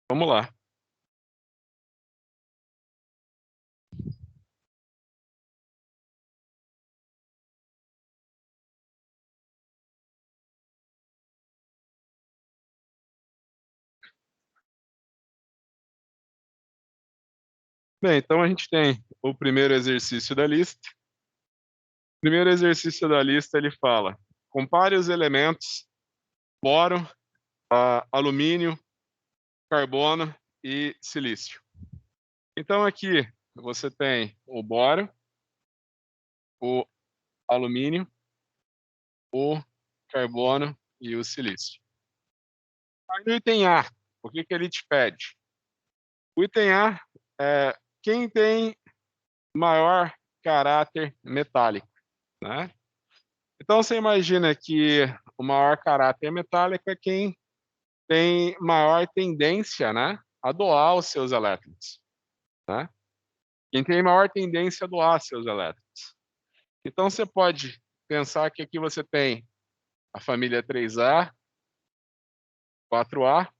Vamos lá. Bem, então a gente tem o primeiro exercício da lista. O primeiro exercício da lista, ele fala: compare os elementos boro, alumínio, carbono e silício. Então aqui você tem o boro, o alumínio, o carbono e o silício. Aí no item A, o que ele te pede? O item A é quem tem maior caráter metálico, né? Então você imagina que o maior caráter metálico é quem tem maior tendência, né, a doar os seus elétrons, né? Quem tem maior tendência a doar seus elétrons. Então você pode pensar que aqui você tem a família 3A, 4A.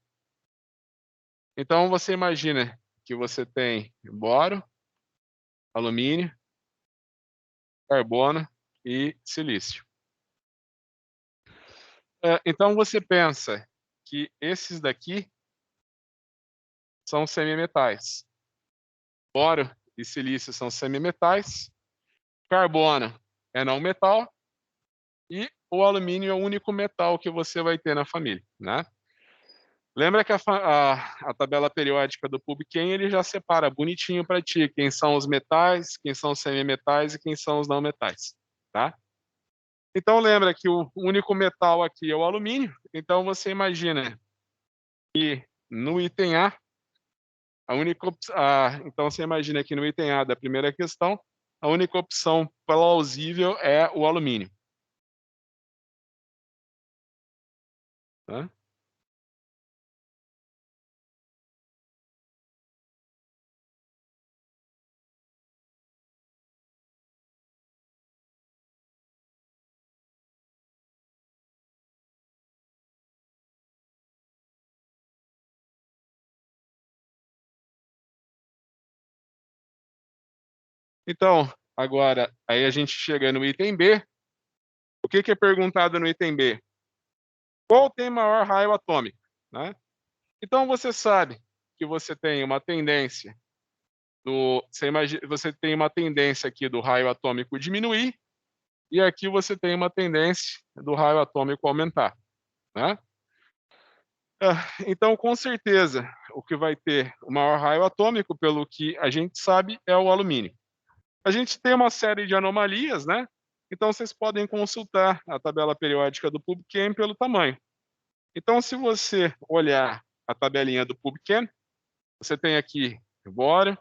Então você imagina que você tem boro, alumínio, carbono e silício. Então você pensa que esses daqui são semimetais. Boro e silício são semimetais, carbono é não metal e o alumínio é o único metal que você vai ter na família, né? Lembra que a tabela periódica do PubChem ele já separa bonitinho para ti quem são os metais, quem são os semimetais e quem são os não metais, tá? Então lembra que o único metal aqui é o alumínio, então você imagina que no item A, então você imagina que no item A da primeira questão, a única opção plausível é o alumínio. Tá? Então, agora, aí a gente chega no item B. O que é perguntado no item B? Qual tem maior raio atômico? Né? Então, você sabe que você tem uma tendência você tem uma tendência aqui do raio atômico diminuir e aqui você tem uma tendência do raio atômico aumentar, né? Então, com certeza, o que vai ter o maior raio atômico, pelo que a gente sabe, é o alumínio. A gente tem uma série de anomalias, né? Então, vocês podem consultar a tabela periódica do PubChem pelo tamanho. Então, se você olhar a tabelinha do PubChem, você tem aqui boro,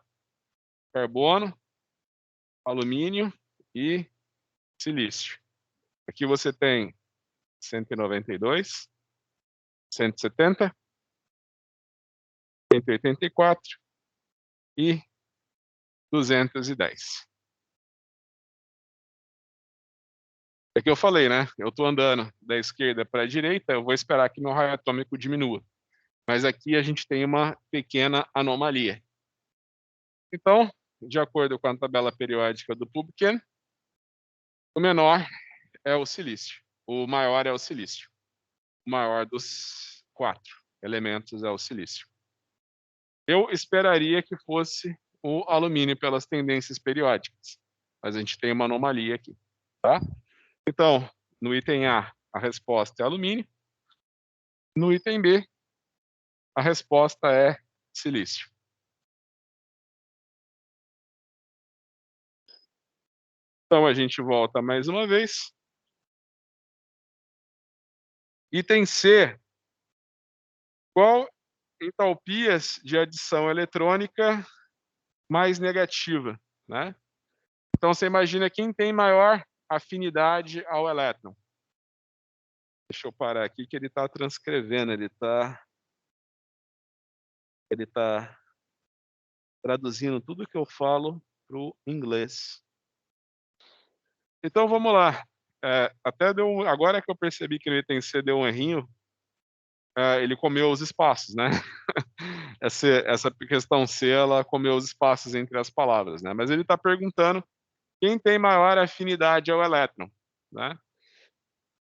carbono, alumínio e silício. Aqui você tem 192, 170, 184 e 210. É que eu falei, né? Eu estou andando da esquerda para a direita, eu vou esperar que meu raio atômico diminua. Mas aqui a gente tem uma pequena anomalia. Então, de acordo com a tabela periódica do PubChem, o menor é o silício, o maior é o silício. O maior dos 4 elementos é o silício. Eu esperaria que fosse o alumínio pelas tendências periódicas, mas a gente tem uma anomalia aqui, tá? Então, no item A, a resposta é alumínio. No item B, a resposta é silício. Então, a gente volta mais uma vez. Item C. Qual entalpias de adição eletrônica mais negativa, né? Então, você imagina quem tem maior afinidade ao elétron. Deixa eu parar aqui que ele está transcrevendo, ele está traduzindo tudo que eu falo para o inglês. Então, vamos lá. Até agora que eu percebi que ele tem C deu um errinho, ele comeu os espaços, né? essa questão C, ela comeu os espaços entre as palavras, né? Mas ele está perguntando quem tem maior afinidade ao elétron, né?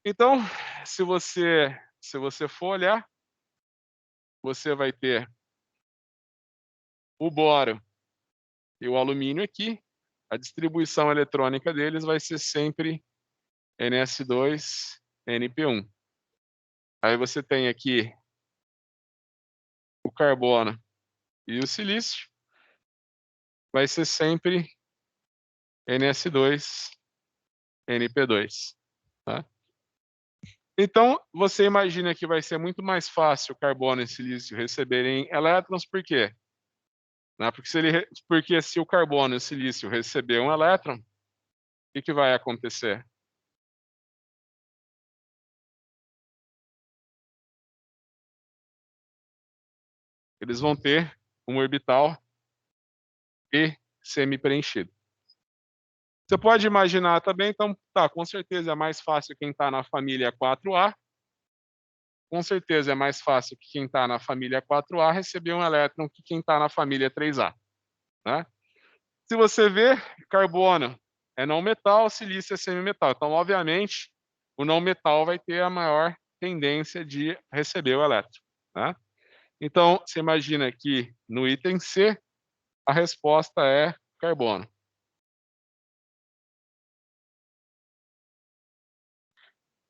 Então, se você for olhar, você vai ter o boro e o alumínio aqui, a distribuição eletrônica deles vai ser sempre Ns2, Np1. Aí você tem aqui o carbono e o silício, vai ser sempre Ns2, Np2, tá? Então, você imagina que vai ser muito mais fácil o carbono e o silício receberem elétrons, por quê? Né? Porque se o carbono e o silício receber um elétron, o que vai acontecer? Eles vão ter um orbital e semi-preenchido. Você pode imaginar também, então, tá, com certeza é mais fácil quem está na família 4A, com certeza é mais fácil que quem está na família 4A receber um elétron que quem está na família 3A, né? Se você ver, carbono é não metal, silício é semimetal. Então, obviamente, o não metal vai ter a maior tendência de receber o elétron, né? Então, você imagina que no item C, a resposta é carbono.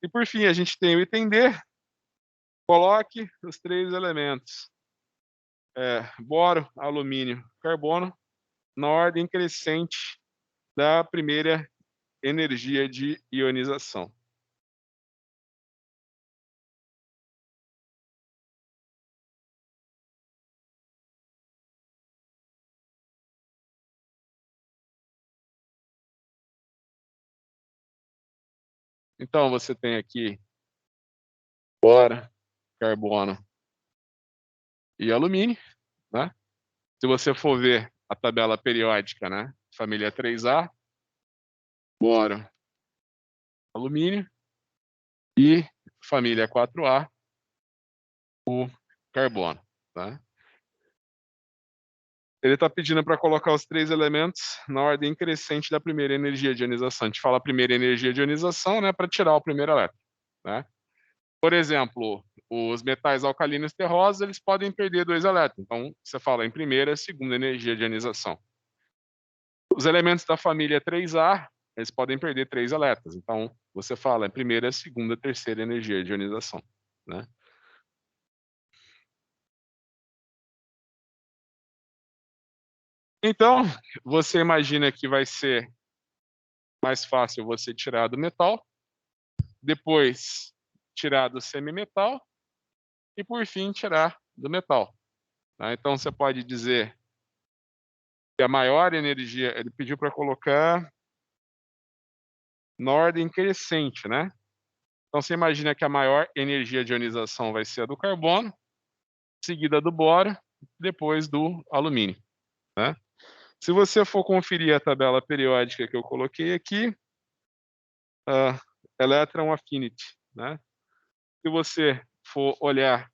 E por fim, a gente tem o item D. Coloque os três elementos, boro, alumínio, carbono, na ordem crescente da primeira energia de ionização. Então, você tem aqui boro, carbono e alumínio, né? Se você for ver a tabela periódica, né? Família 3A, boro, alumínio, e família 4A, o carbono, tá? Ele está pedindo para colocar os três elementos na ordem crescente da primeira energia de ionização. A gente fala primeira energia de ionização, né, para tirar o primeiro elétron, né? Por exemplo, os metais alcalinos terrosos, eles podem perder dois elétrons. Então, você fala em primeira e segunda energia de ionização. Os elementos da família 3A, eles podem perder três elétrons. Então, você fala em primeira, segunda, terceira energia de ionização, né? Então, você imagina que vai ser mais fácil você tirar do metal, depois tirar do semimetal e, por fim, tirar do metal, tá? Então, você pode dizer que a maior energia, ele pediu para colocar na ordem crescente, né? Então, você imagina que a maior energia de ionização vai ser a do carbono, seguida do boro, depois do alumínio, né? Se você for conferir a tabela periódica que eu coloquei aqui, uh, Electron Affinity, né? Se você for olhar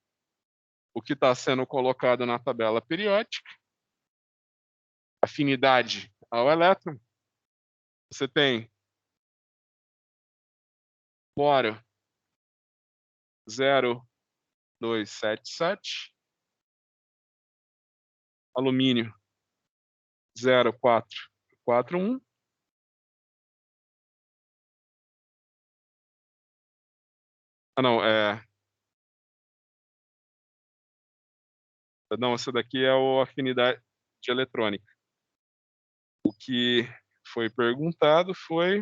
o que está sendo colocado na tabela periódica, afinidade ao elétron, você tem boro 0,277, alumínio 0,441, não, não, essa daqui é a afinidade eletrônica. O que foi perguntado foi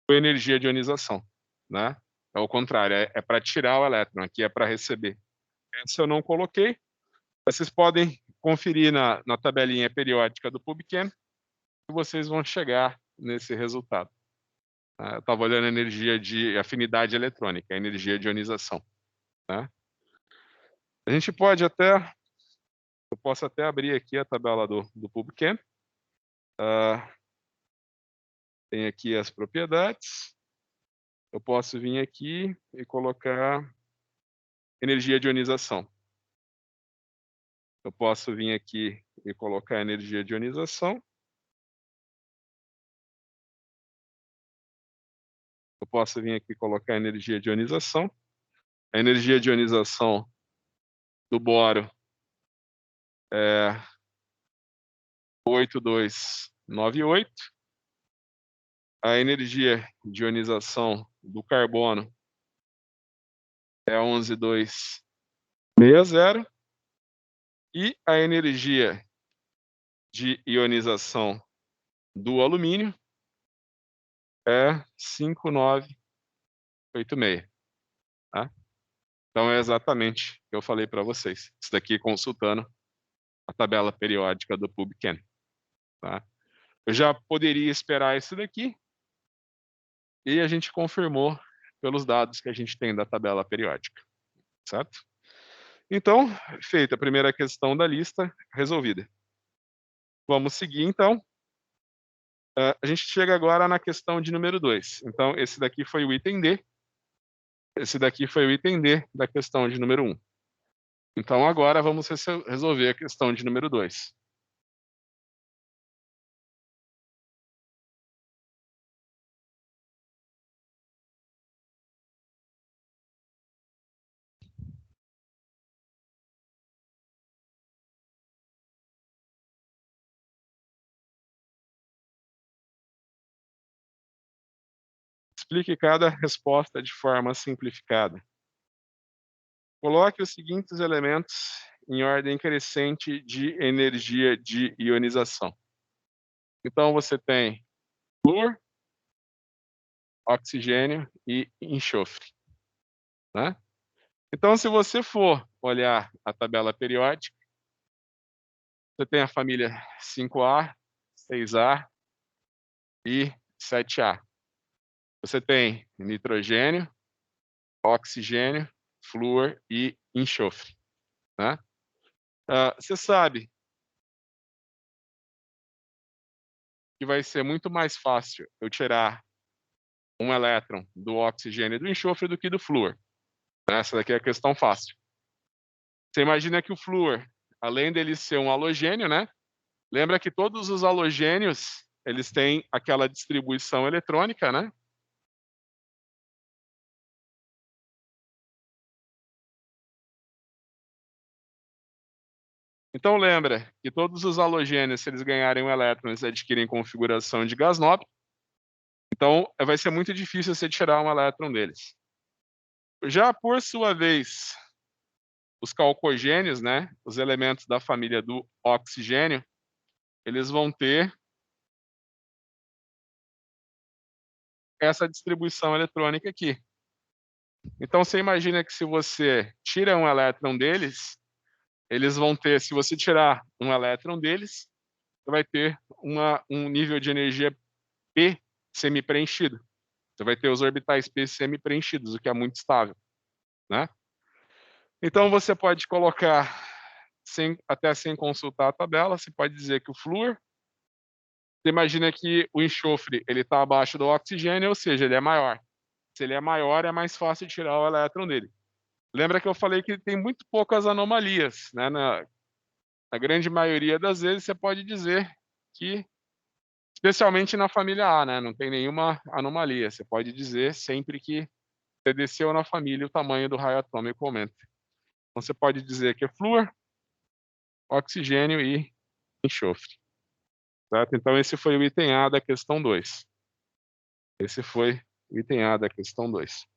a energia de ionização, né? É o contrário, é para tirar o elétron, aqui é para receber. Essa eu não coloquei, vocês podem conferir na tabelinha periódica do PubChem e vocês vão chegar nesse resultado. Eu estava olhando a energia de afinidade eletrônica, a energia de ionização, tá? A gente pode até, eu posso até abrir aqui a tabela do PubChem. Tem aqui as propriedades. Eu posso vir aqui e colocar energia de ionização. Eu posso vir aqui e colocar a energia de ionização. Eu posso vir aqui e colocar a energia de ionização. A energia de ionização do boro é 8298. A energia de ionização do carbono é 11260. E a energia de ionização do alumínio é 5986, tá? Então é exatamente o que eu falei para vocês. Isso daqui consultando a tabela periódica do PubChem, tá? Eu já poderia esperar isso daqui e a gente confirmou pelos dados que a gente tem da tabela periódica, certo? Então, feita a primeira questão da lista, resolvida. Vamos seguir, então. A gente chega agora na questão de número 2. Então, esse daqui foi o item D. Esse daqui foi o item D da questão de número 1. Então, agora vamos resolver a questão de número 2. Explique cada resposta de forma simplificada. Coloque os seguintes elementos em ordem crescente de energia de ionização. Então, você tem flúor, oxigênio e enxofre, né? Então, se você for olhar a tabela periódica, você tem a família 5A, 6A e 7A. Você tem nitrogênio, oxigênio, flúor e enxofre, né? Você sabe que vai ser muito mais fácil eu tirar um elétron do oxigênio e do enxofre do que do flúor. Essa daqui é a questão fácil. Você imagina que o flúor, além dele ser um halogênio, né? Lembra que todos os halogênios, eles têm aquela distribuição eletrônica, né? Então lembra que todos os halogênios, se eles ganharem um elétron, eles adquirem configuração de gás nobre. Então vai ser muito difícil você tirar um elétron deles. Já por sua vez, os calcogênios, né, os elementos da família do oxigênio, eles vão ter essa distribuição eletrônica aqui. Então você imagina que se você tira um elétron deles, eles vão ter, se você tirar um elétron deles, você vai ter um nível de energia P semi-preenchido. Você vai ter os orbitais P semi-preenchidos, o que é muito estável, né? Então você pode colocar, até sem consultar a tabela, você pode dizer que o flúor, você imagina que o enxofre ele está abaixo do oxigênio, ou seja, ele é maior. Se ele é maior, é mais fácil tirar o elétron dele. Lembra que eu falei que tem muito poucas anomalias, né? Na grande maioria das vezes, você pode dizer que, especialmente na família A, né? Não tem nenhuma anomalia. Você pode dizer sempre que você desceu na família, o tamanho do raio atômico aumenta. Então, você pode dizer que é flúor, oxigênio e enxofre. Certo? Então, esse foi o item A da questão 2. Esse foi o item A da questão 2.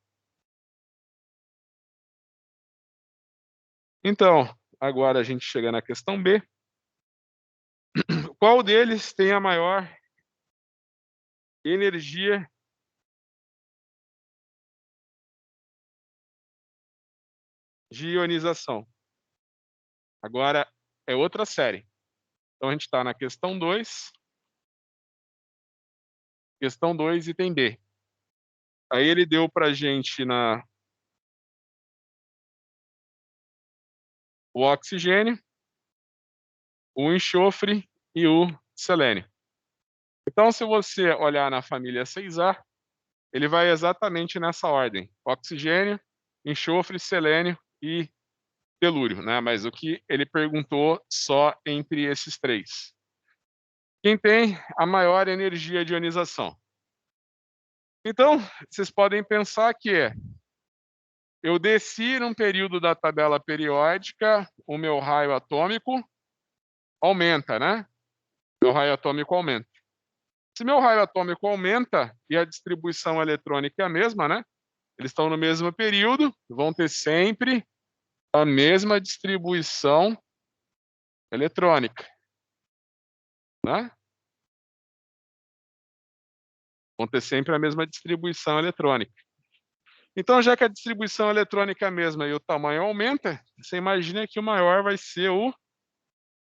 Então, agora a gente chega na questão B. Qual deles tem a maior energia de ionização? Agora é outra série. Então a gente está na questão 2. Questão 2, item B. Aí ele deu para a gente o oxigênio, o enxofre e o selênio. Então, se você olhar na família 6A, ele vai exatamente nessa ordem: oxigênio, enxofre, selênio e telúrio, né? Mas o que ele perguntou só entre esses três. Quem tem a maior energia de ionização? Então, vocês podem pensar que eu desci num período da tabela periódica, o meu raio atômico aumenta, né? Meu raio atômico aumenta. Se meu raio atômico aumenta e a distribuição eletrônica é a mesma, né? Eles estão no mesmo período, vão ter sempre a mesma distribuição eletrônica, né? Vão ter sempre a mesma distribuição eletrônica. Então, já que a distribuição eletrônica é a mesma e o tamanho aumenta, você imagina que o maior vai ser o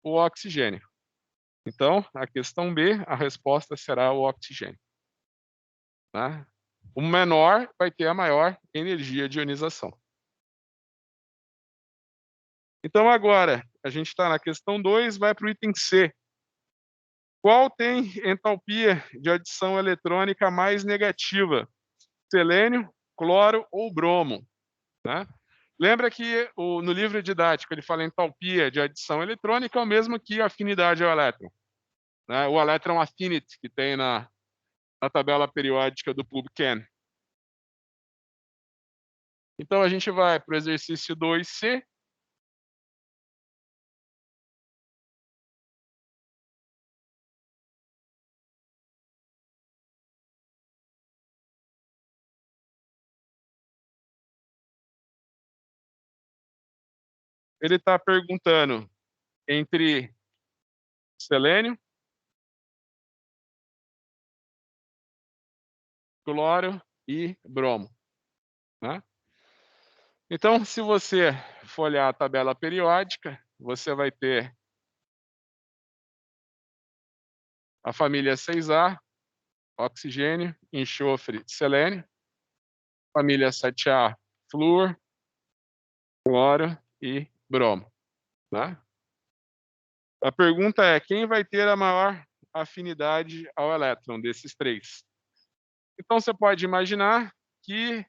oxigênio. Então, a questão B, a resposta será o oxigênio. Tá? O menor vai ter a maior energia de ionização. Então, agora, a gente está na questão 2, vai para o item C. Qual tem entalpia de adição eletrônica mais negativa? Selênio, cloro ou bromo? Né? Lembra que no livro didático ele fala entalpia de adição eletrônica é o mesmo que afinidade ao elétron. Né? O electron affinity que tem na tabela periódica do PubChem. Então a gente vai para o exercício 2C. Ele está perguntando entre selênio, cloro e bromo. Né? Então, se você for olhar a tabela periódica, você vai ter a família 6A, oxigênio, enxofre, selênio, família 7A, flúor, cloro e bromo. Né? A pergunta é, quem vai ter a maior afinidade ao elétron desses três? Então, você pode imaginar que,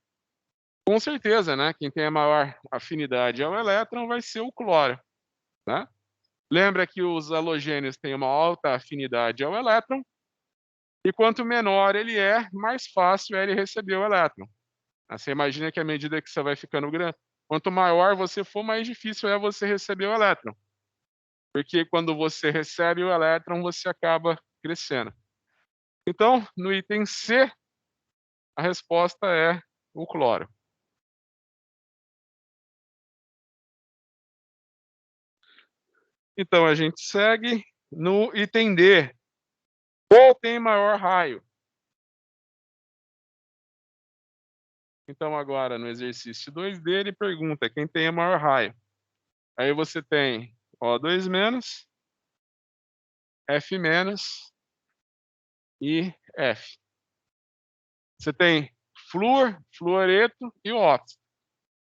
com certeza, né, quem tem a maior afinidade ao elétron vai ser o cloro. Né? Lembra que os halogênios têm uma alta afinidade ao elétron, e quanto menor ele é, mais fácil é ele receber o elétron. Você imagina que à medida que você vai ficando grande, quanto maior você for, mais difícil é você receber o elétron. Porque quando você recebe o elétron, você acaba crescendo. Então, no item C, a resposta é o cloro. Então, a gente segue no item D. Qual tem maior raio? Então, agora, no exercício 2D, ele pergunta quem tem o maior raio. Aí você tem O2 menos, F menos e F. Você tem flúor, fluoreto e óxido.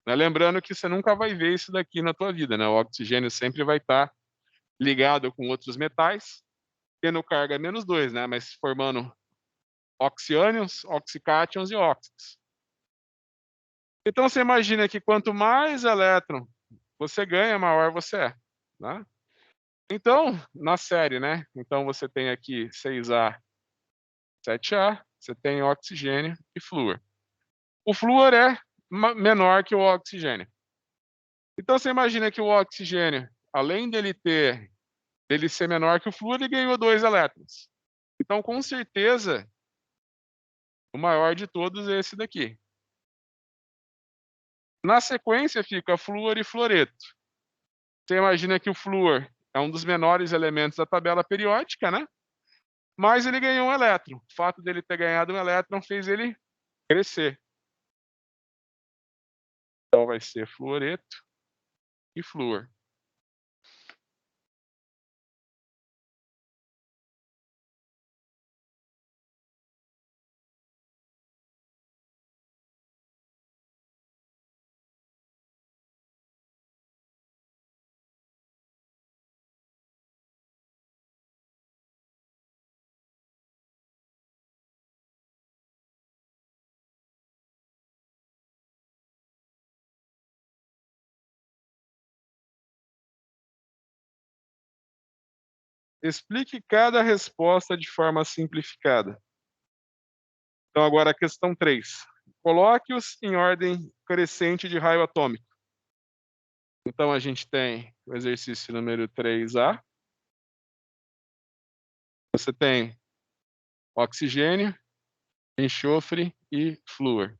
Né? Lembrando que você nunca vai ver isso daqui na tua vida, né? O oxigênio sempre vai estar ligado com outros metais, tendo carga -2, né? Mas formando oxiânions, oxicátions e óxidos. Então você imagina que quanto mais elétron você ganha, maior você é. Né? Então, na série, né? Então você tem aqui 6A, 7A, você tem oxigênio e flúor. O flúor é menor que o oxigênio. Então você imagina que o oxigênio, além dele ser menor que o flúor, ele ganhou 2 elétrons. Então, com certeza, o maior de todos é esse daqui. Na sequência fica flúor e fluoreto. Você imagina que o flúor é um dos menores elementos da tabela periódica, né? Mas ele ganhou um elétron. O fato dele ter ganhado um elétron fez ele crescer. Então vai ser fluoreto e flúor. explique cada resposta de forma simplificada. Então agora a questão 3. Coloque-os em ordem crescente de raio atômico. Então a gente tem o exercício número 3A. Você tem oxigênio, enxofre e flúor.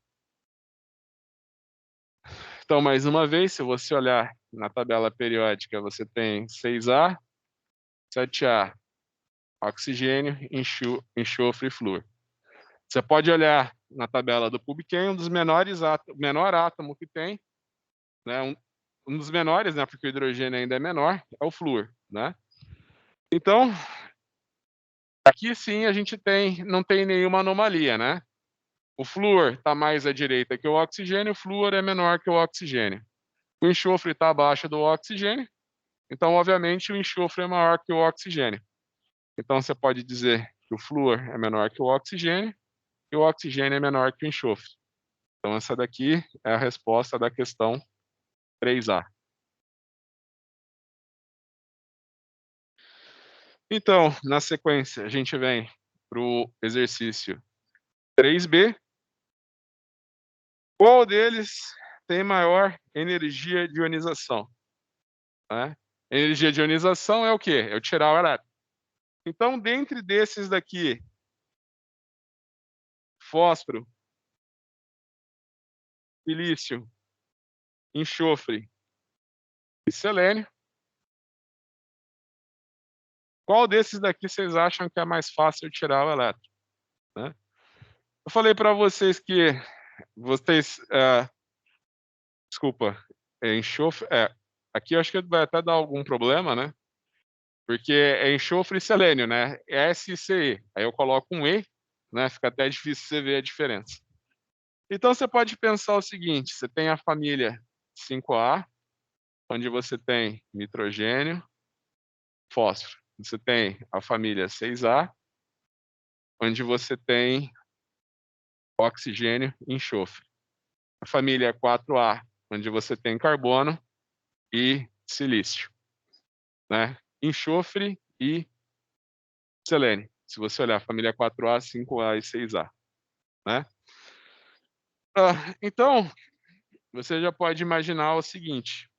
Então, mais uma vez, se você olhar na tabela periódica, você tem 6A, 7A, oxigênio, enxofre e flúor. Você pode olhar na tabela do PubChem, um dos menor átomo que tem, né? Um dos menores, né? Porque o hidrogênio ainda é menor, é o flúor, né? Então, aqui sim a gente não tem nenhuma anomalia, né? O flúor está mais à direita que o oxigênio, o flúor é menor que o oxigênio. O enxofre está abaixo do oxigênio, então, obviamente, o enxofre é maior que o oxigênio. Então, você pode dizer que o flúor é menor que o oxigênio e o oxigênio é menor que o enxofre. Então, essa daqui é a resposta da questão 3A. Então, na sequência, a gente vem para o exercício 3B. Qual deles tem maior energia de ionização? Né? Energia de ionização é o quê? É eu tirar o elétron. Então, dentre desses daqui, fósforo, silício, enxofre e selênio, qual desses daqui vocês acham que é mais fácil tirar o elétron? Né? Eu falei para vocês que vocês, desculpa, enxofre, aqui eu acho que vai até dar algum problema, né? Porque é enxofre e selênio, né? S e CE. Aí eu coloco um E, né? Fica até difícil você ver a diferença. Então você pode pensar o seguinte: você tem a família 5A, onde você tem nitrogênio, fósforo. Você tem a família 6A, onde você tem oxigênio e enxofre. A família 4A, onde você tem carbono e silício, né? Enxofre e selênio. Se você olhar a família 4A, 5A e 6A, né? Então, você já pode imaginar o seguinte: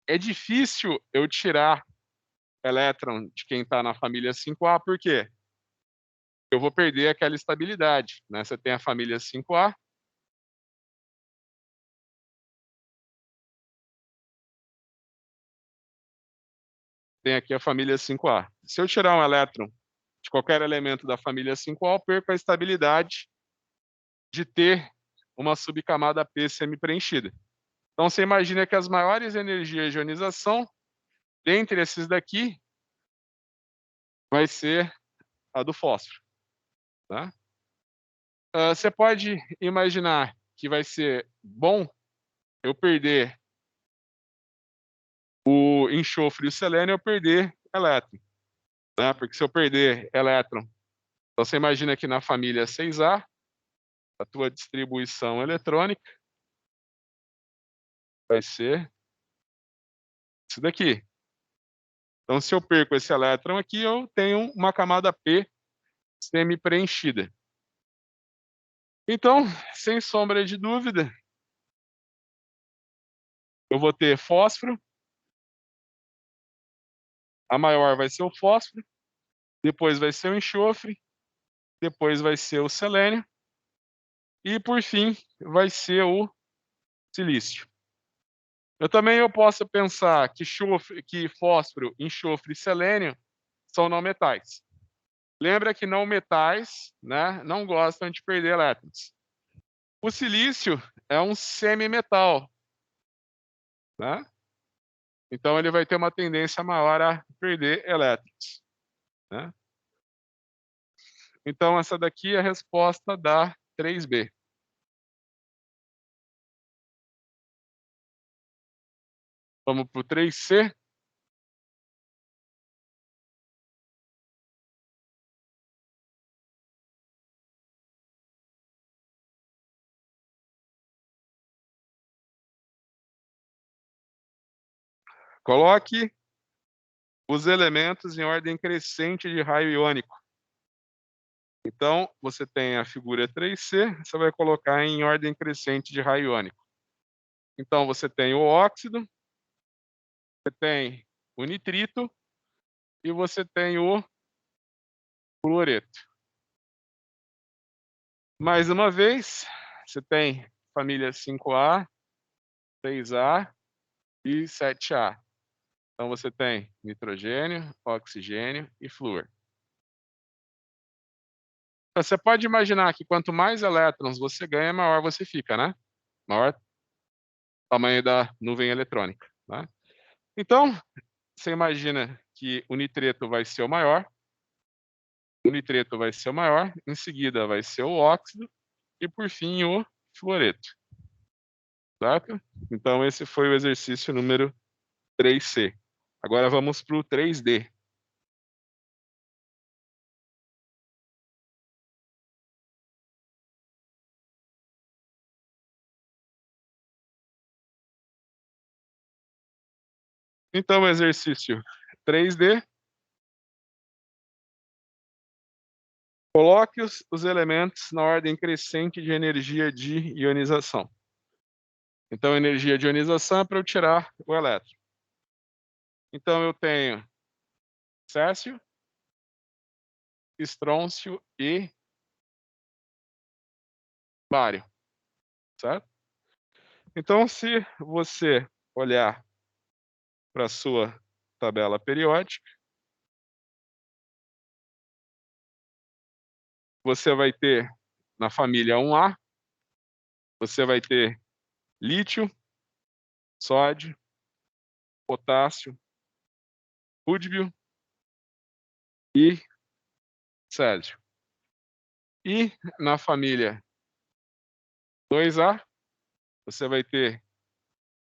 é difícil eu tirar elétron de quem está na família 5A, por quê? Eu vou perder aquela estabilidade, né? Você tem a família 5A, tem aqui a família 5A. Se eu tirar um elétron de qualquer elemento da família 5A, eu perco a estabilidade de ter uma subcamada P semi-preenchida. Então, você imagina que as maiores energias de ionização, dentre esses daqui, vai ser a do fósforo. Tá? Você pode imaginar que vai ser bom eu perder o enxofre e o selênio, eu perder elétron. Né? Porque se eu perder elétron, então você imagina que na família 6A, a tua distribuição eletrônica vai ser isso daqui. Então, se eu perco esse elétron aqui, eu tenho uma camada P semi-preenchida. Então, sem sombra de dúvida, eu vou ter fósforo, a maior vai ser o fósforo, depois vai ser o enxofre, depois vai ser o selênio e, por fim, vai ser o silício. Eu posso pensar que fósforo, enxofre e selênio são não metais. Lembra que não metais, né, não gostam de perder elétrons. O silício é um semimetal, né? Então ele vai ter uma tendência maior a perder elétrons, né? Então essa daqui é a resposta da 3B. Vamos para o 3C. Coloque os elementos em ordem crescente de raio iônico. Então, você tem a figura 3C, você vai colocar em ordem crescente de raio iônico. Então, você tem o óxido, você tem o nitrito e você tem o fluoreto. Mais uma vez, você tem família 5A, 6A e 7A. Então, você tem nitrogênio, oxigênio e flúor. Você pode imaginar que quanto mais elétrons você ganha, maior você fica, né? Maior tamanho da nuvem eletrônica, né? Então, você imagina que o nitreto vai ser o maior, em seguida vai ser o óxido e, por fim, o fluoreto, certo? Então, esse foi o exercício número 3C. Agora vamos para o 3D. Então, o exercício 3D, coloque os elementos na ordem crescente de energia de ionização. Então, energia de ionização é para eu tirar o elétron. Então, eu tenho césio, estrôncio e bário, certo? Então, se você olhar para a sua tabela periódica, você vai ter na família 1A, você vai ter lítio, sódio, potássio, rúbio e césio. E na família 2A, você vai ter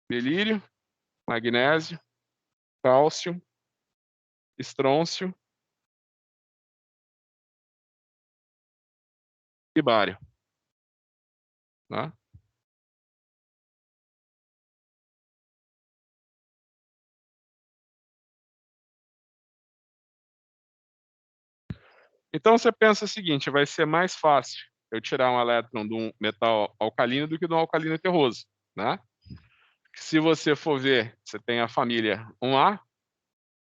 belírio, magnésio, cálcio, estrôncio e bário, né? Então você pensa o seguinte, vai ser mais fácil eu tirar um elétron de um metal alcalino do que de um alcalino terroso, né? Se você for ver, você tem a família 1A,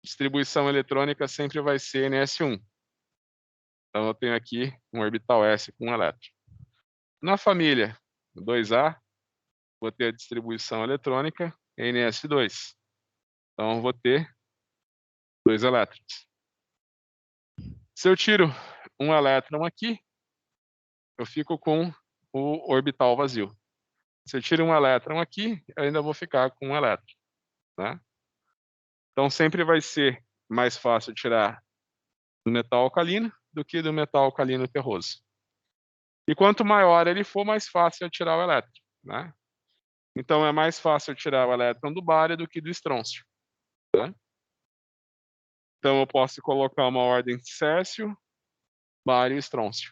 distribuição eletrônica sempre vai ser NS1. Então eu tenho aqui um orbital S com um elétron. Na família 2A, vou ter a distribuição eletrônica NS2. Então eu vou ter 2 elétrons. Se eu tiro um elétron aqui, eu fico com o orbital vazio. Se eu tiro um elétron aqui, eu ainda vou ficar com um elétron, né? Então sempre vai ser mais fácil tirar do metal alcalino do que do metal alcalino terroso. E quanto maior ele for, mais fácil é tirar o elétron, né? Então é mais fácil tirar o elétron do bário do que do estrôncio, né? Então eu posso colocar uma ordem césio, bário e estrôncio.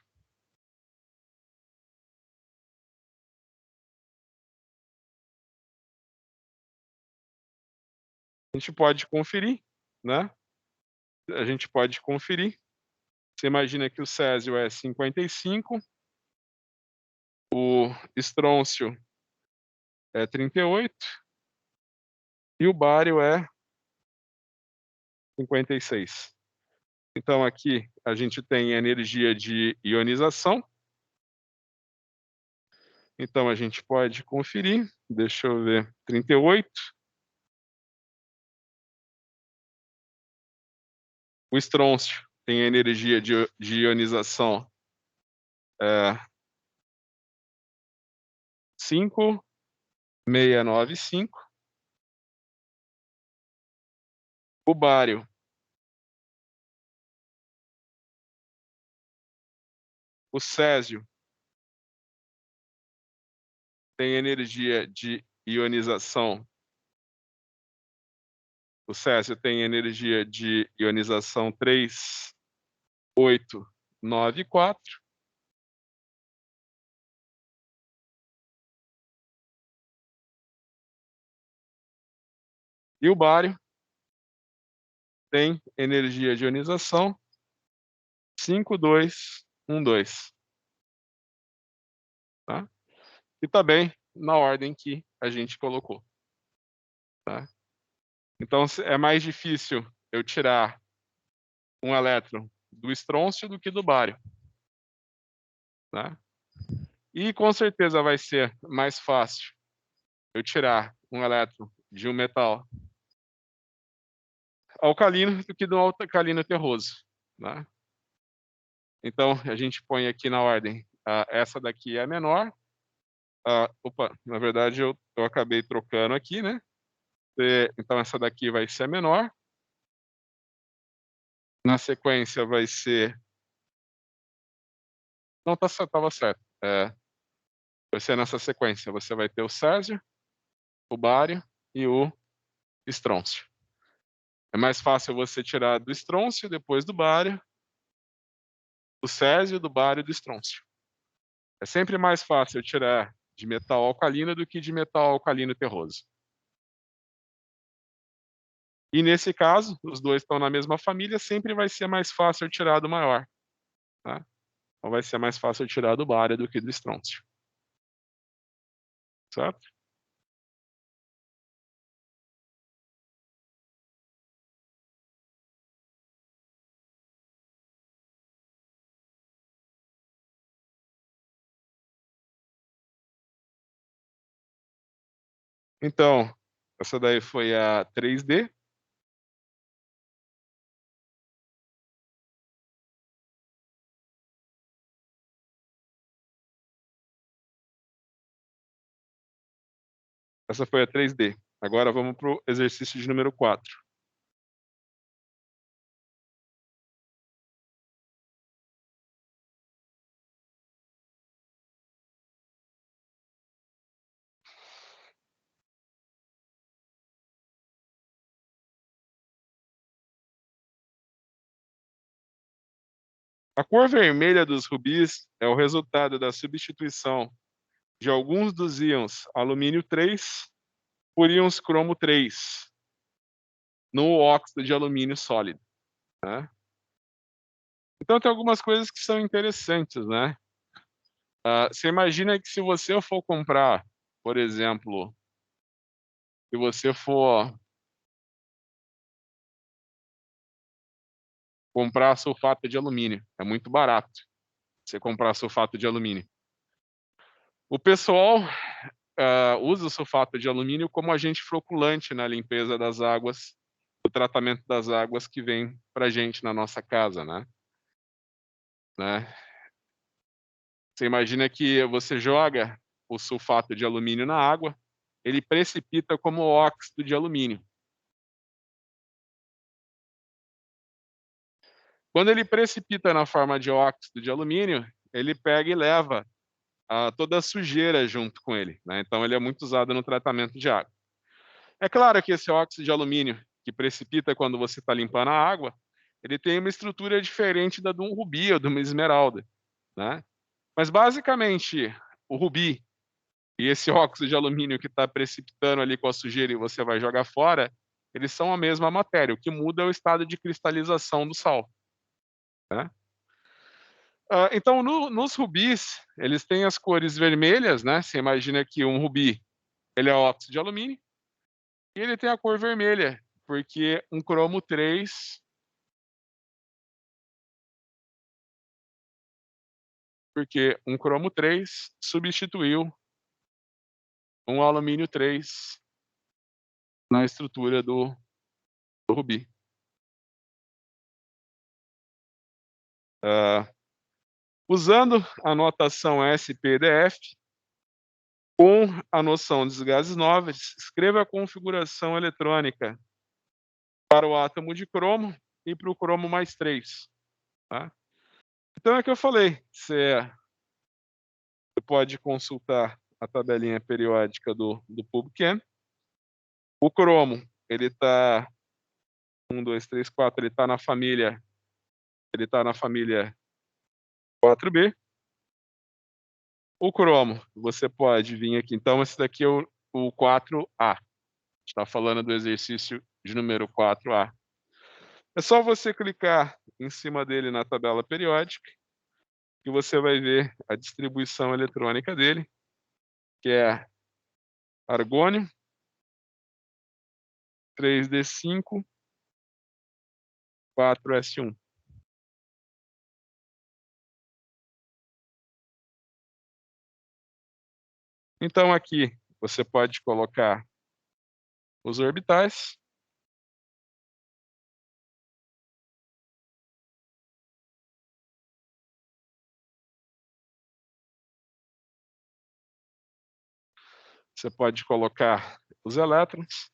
A gente pode conferir, né? A gente pode conferir. Você imagina que o césio é 55, o estrôncio é 38 e o bário é 56. Então aqui a gente tem energia de ionização. Então a gente pode conferir. Deixa eu ver. 38. O estrôncio tem energia de ionização 5,695. O bário o césio tem energia de ionização. O césio tem energia de ionização 3,894. E o bário tem energia de ionização 5212, tá? E tá bem na ordem que a gente colocou, tá? Então é mais difícil eu tirar um elétron do estrôncio do que do bário, tá? E com certeza vai ser mais fácil eu tirar um elétron de um metal alcalino do que do alcalino terroso, né? Então a gente põe aqui na ordem, essa daqui é a menor, opa, na verdade eu acabei trocando aqui, né? Então essa daqui vai ser a menor, na sequência vai ser, não, tava certo, vai ser nessa sequência, você vai ter o césio, o bário e o estrôncio. É mais fácil você tirar do estrôncio, depois do bário, do césio, do bário e do estrôncio. É sempre mais fácil tirar de metal alcalino do que de metal alcalino terroso. E nesse caso, os dois estão na mesma família, sempre vai ser mais fácil tirar do maior, tá? Então vai ser mais fácil tirar do bário do que do estrôncio. Certo? Então, essa daí foi a 3D. Essa foi a 3D. Agora vamos para o exercício de número 4. A cor vermelha dos rubis é o resultado da substituição de alguns dos íons alumínio 3 por íons cromo 3 no óxido de alumínio sólido, né? Então tem algumas coisas que são interessantes, né? Você imagina que se você for comprar, por exemplo, se você for comprar sulfato de alumínio, é muito barato você comprar sulfato de alumínio. O pessoal usa o sulfato de alumínio como agente floculante na limpeza das águas, o tratamento das águas que vem para gente na nossa casa, né? Você imagina que você joga o sulfato de alumínio na água, ele precipita como óxido de alumínio. Quando ele precipita na forma de óxido de alumínio, ele pega e leva toda a sujeira junto com ele, né? Então ele é muito usado no tratamento de água. É claro que esse óxido de alumínio que precipita quando você está limpando a água, ele tem uma estrutura diferente da de um rubi ou de uma esmeralda, né? Mas basicamente o rubi e esse óxido de alumínio que está precipitando ali com a sujeira e você vai jogar fora, eles são a mesma matéria. O que muda é o estado de cristalização do sal, né? Então, nos rubis, eles têm as cores vermelhas, né? Você imagina que um rubi, ele é óxido de alumínio, e ele tem a cor vermelha, porque um cromo 3, porque um cromo 3 substituiu um alumínio 3 na estrutura do rubi. Usando a notação SPDF, com a noção dos gases nobres, escreva a configuração eletrônica para o átomo de cromo e para o cromo mais 3. Tá? Então é o que eu falei, você pode consultar a tabelinha periódica do PubChem. O cromo, ele está 1, 2, 3, 4, ele está na família 4B. O cromo, você pode vir aqui, então esse daqui é o 4A. A gente está falando do exercício de número 4A. É só você clicar em cima dele na tabela periódica, que você vai ver a distribuição eletrônica dele, que é argônio, 3d5, 4s1. Então aqui você pode colocar os orbitais. Você pode colocar os elétrons.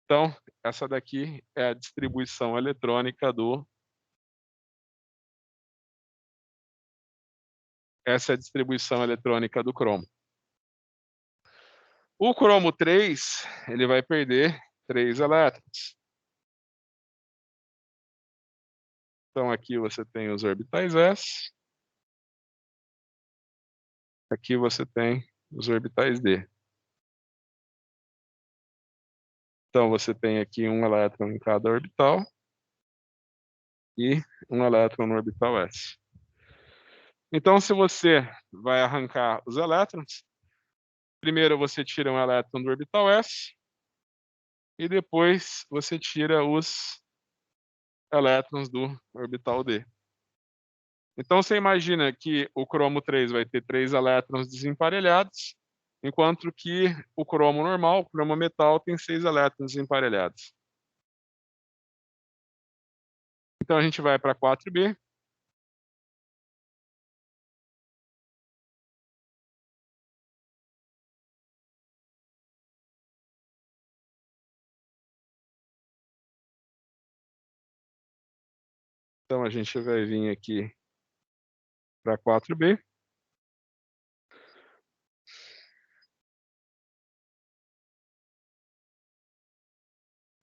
Então, essa daqui é a distribuição eletrônica essa é a distribuição eletrônica do cromo. O cromo 3, ele vai perder 3 elétrons. Então aqui você tem os orbitais s, aqui você tem os orbitais d. Então você tem aqui um elétron em cada orbital e um elétron no orbital s. Então se você vai arrancar os elétrons, primeiro você tira um elétron do orbital s e depois você tira os elétrons do orbital d. Então você imagina que o cromo 3 vai ter 3 elétrons desemparelhados, enquanto que o cromo normal, o cromo metal, tem 6 elétrons desemparelhados. Então a gente vai para 4b. Então a gente vai vir aqui para 4b.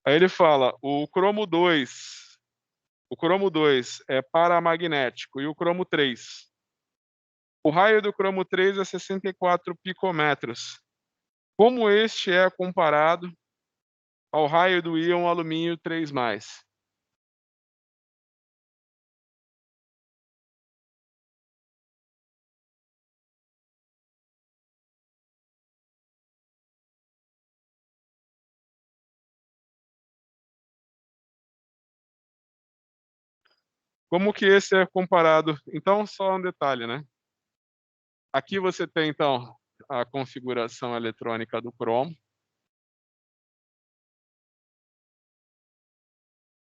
Aí ele fala, o cromo 2 é paramagnético e o cromo 3. O raio do cromo 3 é 64 picometros. Como este é comparado ao raio do íon alumínio 3+? Como que esse é comparado? Então, só um detalhe, né? Aqui você tem, então, a configuração eletrônica do cromo.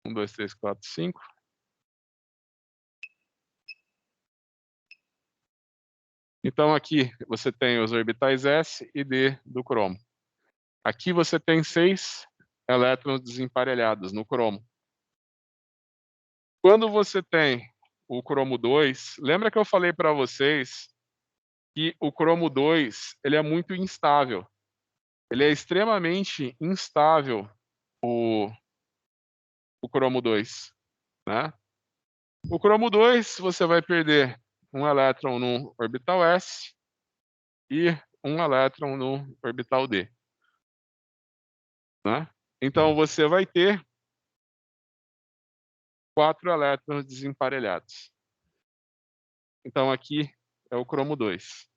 1, 2, 3, 4, 5. Então, aqui você tem os orbitais S e D do cromo. Aqui você tem 6 elétrons desemparelhados no cromo. Quando você tem o cromo 2, lembra que eu falei para vocês que o cromo 2 ele é muito instável. Ele é extremamente instável, o cromo 2, né? O cromo 2, você vai perder um elétron no orbital s e um elétron no orbital d, né? Então você vai ter 4 elétrons desemparelhados. Então aqui é o cromo 2.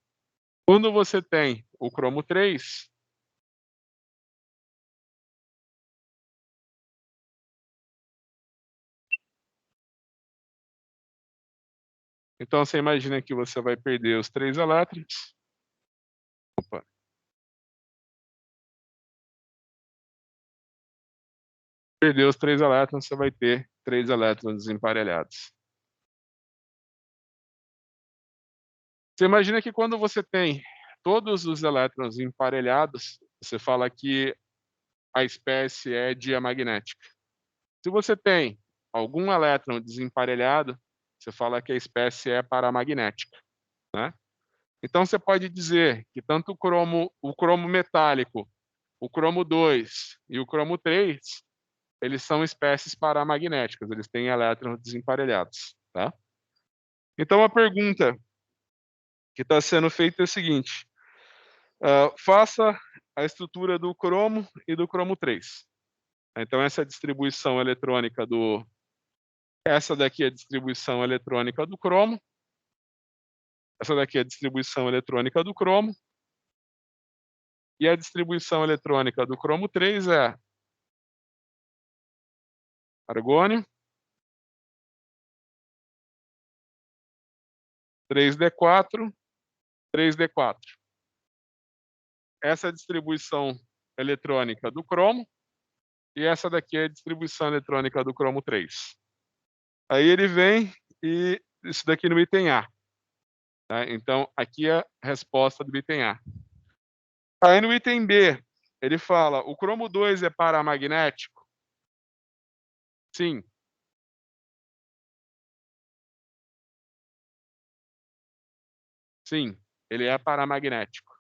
Quando você tem o cromo 3, então você imagina que você vai perder os 3 elétrons. Opa. Perder os 3 elétrons, você vai ter 3 elétrons desemparelhados. Você imagina que quando você tem todos os elétrons emparelhados, você fala que a espécie é diamagnética. Se você tem algum elétron desemparelhado, você fala que a espécie é paramagnética, né? Então você pode dizer que tanto o cromo metálico, o cromo 2 e o cromo 3, eles são espécies paramagnéticas, eles têm elétrons desemparelhados, tá? Então a pergunta que está sendo feita é a seguinte: faça a estrutura do cromo e do cromo 3. Então essa é a distribuição eletrônica do cromo. Essa daqui é a distribuição eletrônica do cromo. E a distribuição eletrônica do cromo 3 é argônio, 3D4, 3D4. Essa é a distribuição eletrônica do cromo. E essa daqui é a distribuição eletrônica do cromo 3. Aí ele vem e isso daqui no item A. Tá? Então, aqui é a resposta do item A. Aí no item B, ele fala, o cromo 2 é paramagnético? Sim. Sim, ele é paramagnético.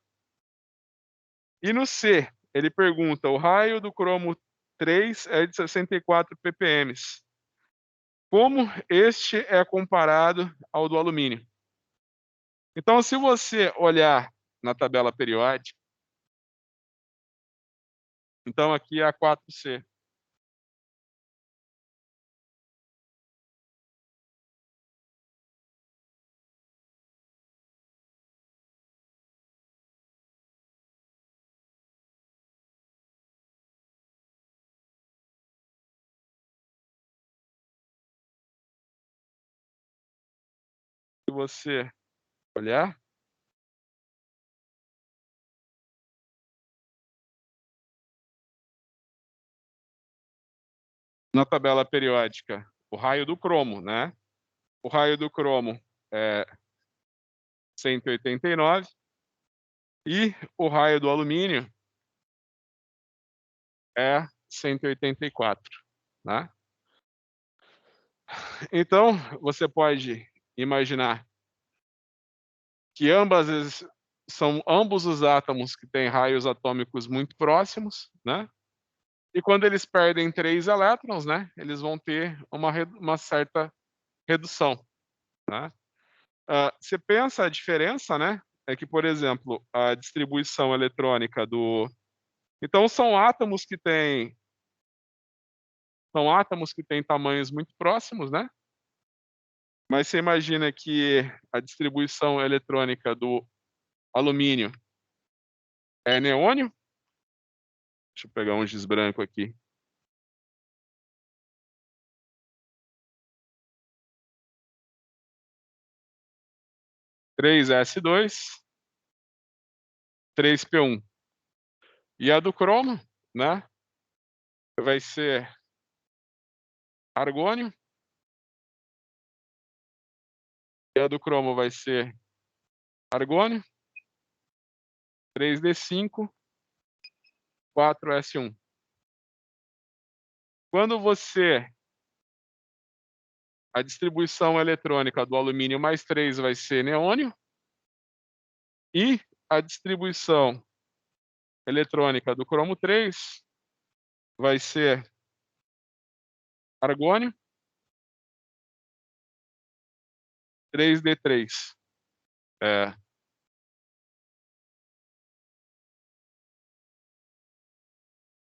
E no C, ele pergunta, o raio do cromo 3 é de 64 ppm. Como este é comparado ao do alumínio? Então, se você olhar na tabela periódica, então aqui é a 4C. Se você olhar, na tabela periódica, o raio do cromo, né? O raio do cromo é 189 e o raio do alumínio é 184, né? Então, você pode imaginar que são ambos os átomos que têm raios atômicos muito próximos, né? E quando eles perdem 3 elétrons, né, eles vão ter uma certa redução, né? Você pensa a diferença, né? É que, por exemplo, a distribuição eletrônica do... Então, são átomos que têm tamanhos muito próximos, né? Mas você imagina que a distribuição eletrônica do alumínio é neônio? Deixa eu pegar um giz branco aqui. 3s2, 3p1. E a do cromo, né? Vai ser argônio. E a do cromo vai ser argônio. 3d5, 4s1. Quando a distribuição eletrônica do alumínio mais 3 vai ser neônio. E a distribuição eletrônica do cromo 3 vai ser argônio, 3d3.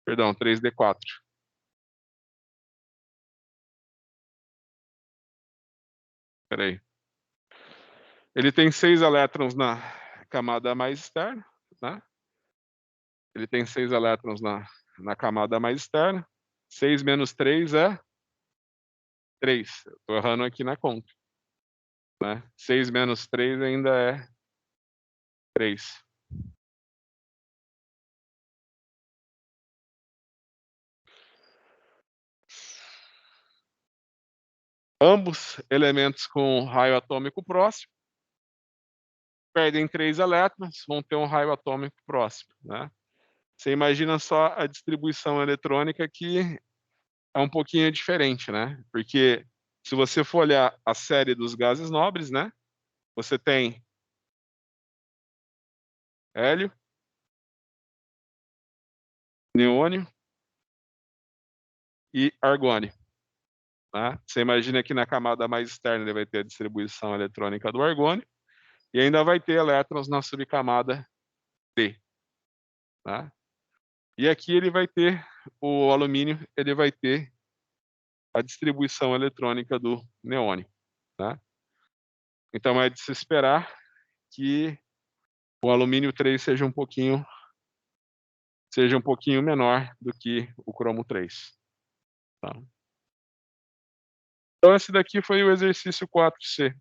Perdão, 3d4. Espera aí. Ele tem 6 elétrons na camada mais externa, né? Ele tem 6 elétrons na camada mais externa. 6 menos 3 é 3. Estou errando aqui na conta, né? 6 menos 3 ainda é 3. Ambos elementos com raio atômico próximo perdem 3 elétrons, vão ter um raio atômico próximo, né? Você imagina só a distribuição eletrônica que é um pouquinho diferente, né? Porque se você for olhar a série dos gases nobres, né? Você tem hélio, neônio e argônio, né? Você imagina que na camada mais externa ele vai ter a distribuição eletrônica do argônio e ainda vai ter elétrons na subcamada D, né? E aqui ele vai ter o alumínio ele vai ter a distribuição eletrônica do neônio, tá. Então é de se esperar que o alumínio 3 seja um pouquinho menor do que o cromo 3, tá. Então esse daqui foi o exercício 4C.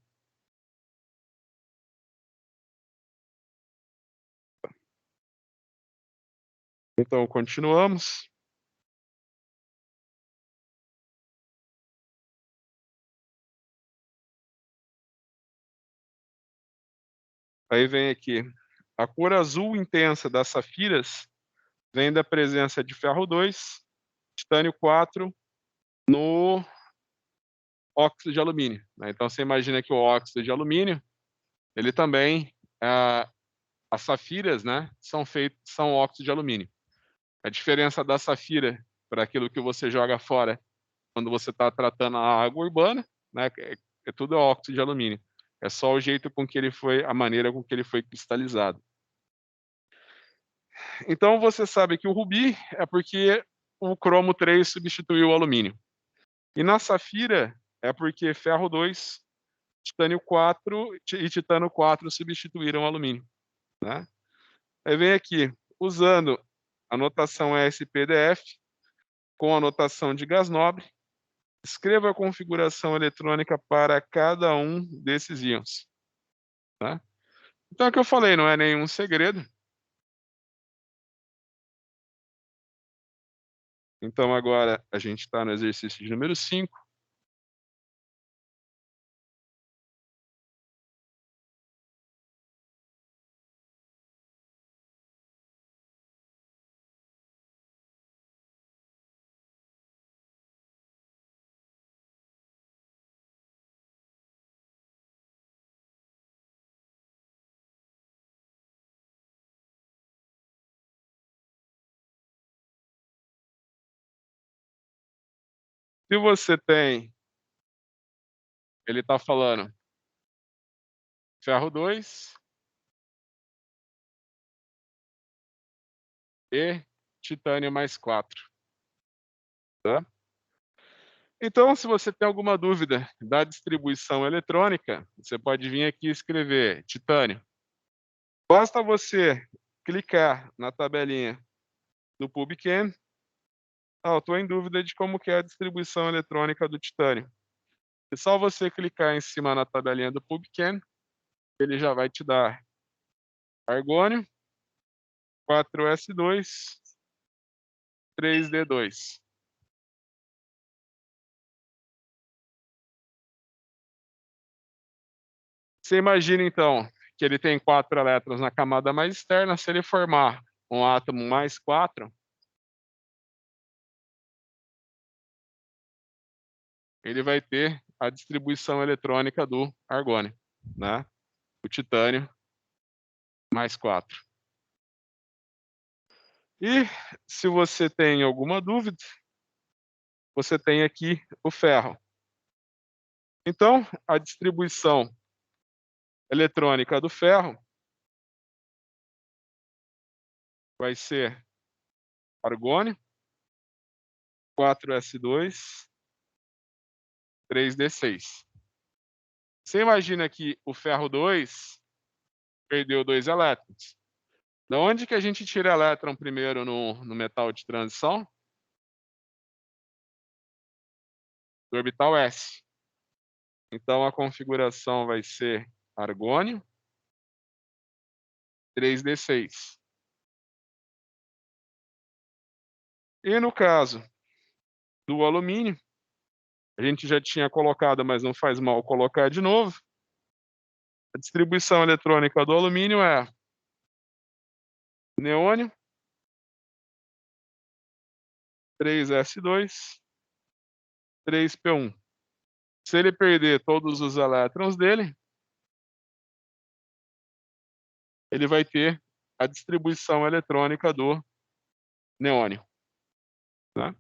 Então continuamos. Aí vem aqui, a cor azul intensa das safiras vem da presença de ferro 2, titânio 4 no óxido de alumínio, né. Então você imagina que o óxido de alumínio, ele também, ah, as safiras, né, são óxido de alumínio. A diferença da safira para aquilo que você joga fora quando você está tratando a água urbana, né, é tudo óxido de alumínio. É só o jeito com que ele foi a maneira com que ele foi cristalizado. Então você sabe que o rubi é porque o cromo 3 substituiu o alumínio. E na safira é porque ferro 2, titânio 4 e titânio 4 substituíram o alumínio, né. Aí vem aqui, usando a notação SPDF com a notação de gás nobre, escreva a configuração eletrônica para cada um desses íons, tá. Então é o que eu falei, não é nenhum segredo. Então agora a gente está no exercício de número 5. Se você tem, ele está falando ferro 2 e titânio mais 4, tá. Então se você tem alguma dúvida da distribuição eletrônica, você pode vir aqui e escrever titânio. Basta você clicar na tabelinha do PubChem. Eu estou em dúvida de como que é a distribuição eletrônica do titânio. É só você clicar em cima na tabelinha do PubChem, ele já vai te dar argônio, 4s2, 3d2. Você imagina então que ele tem 4 elétrons na camada mais externa, se ele formar um átomo mais 4, ele vai ter a distribuição eletrônica do argônio, né, o titânio mais 4. E se você tem alguma dúvida, você tem aqui o ferro. Então, a distribuição eletrônica do ferro vai ser argônio, 4s2, 3d6. Você imagina que o ferro 2 perdeu 2 elétrons. Da onde que a gente tira elétron primeiro no metal de transição? Do orbital s. Então a configuração vai ser argônio, 3d6. E no caso do alumínio, a gente já tinha colocado, mas não faz mal colocar de novo. A distribuição eletrônica do alumínio é neônio, 3s2, 3p1. Se ele perder todos os elétrons dele, ele vai ter a distribuição eletrônica do neônio, né.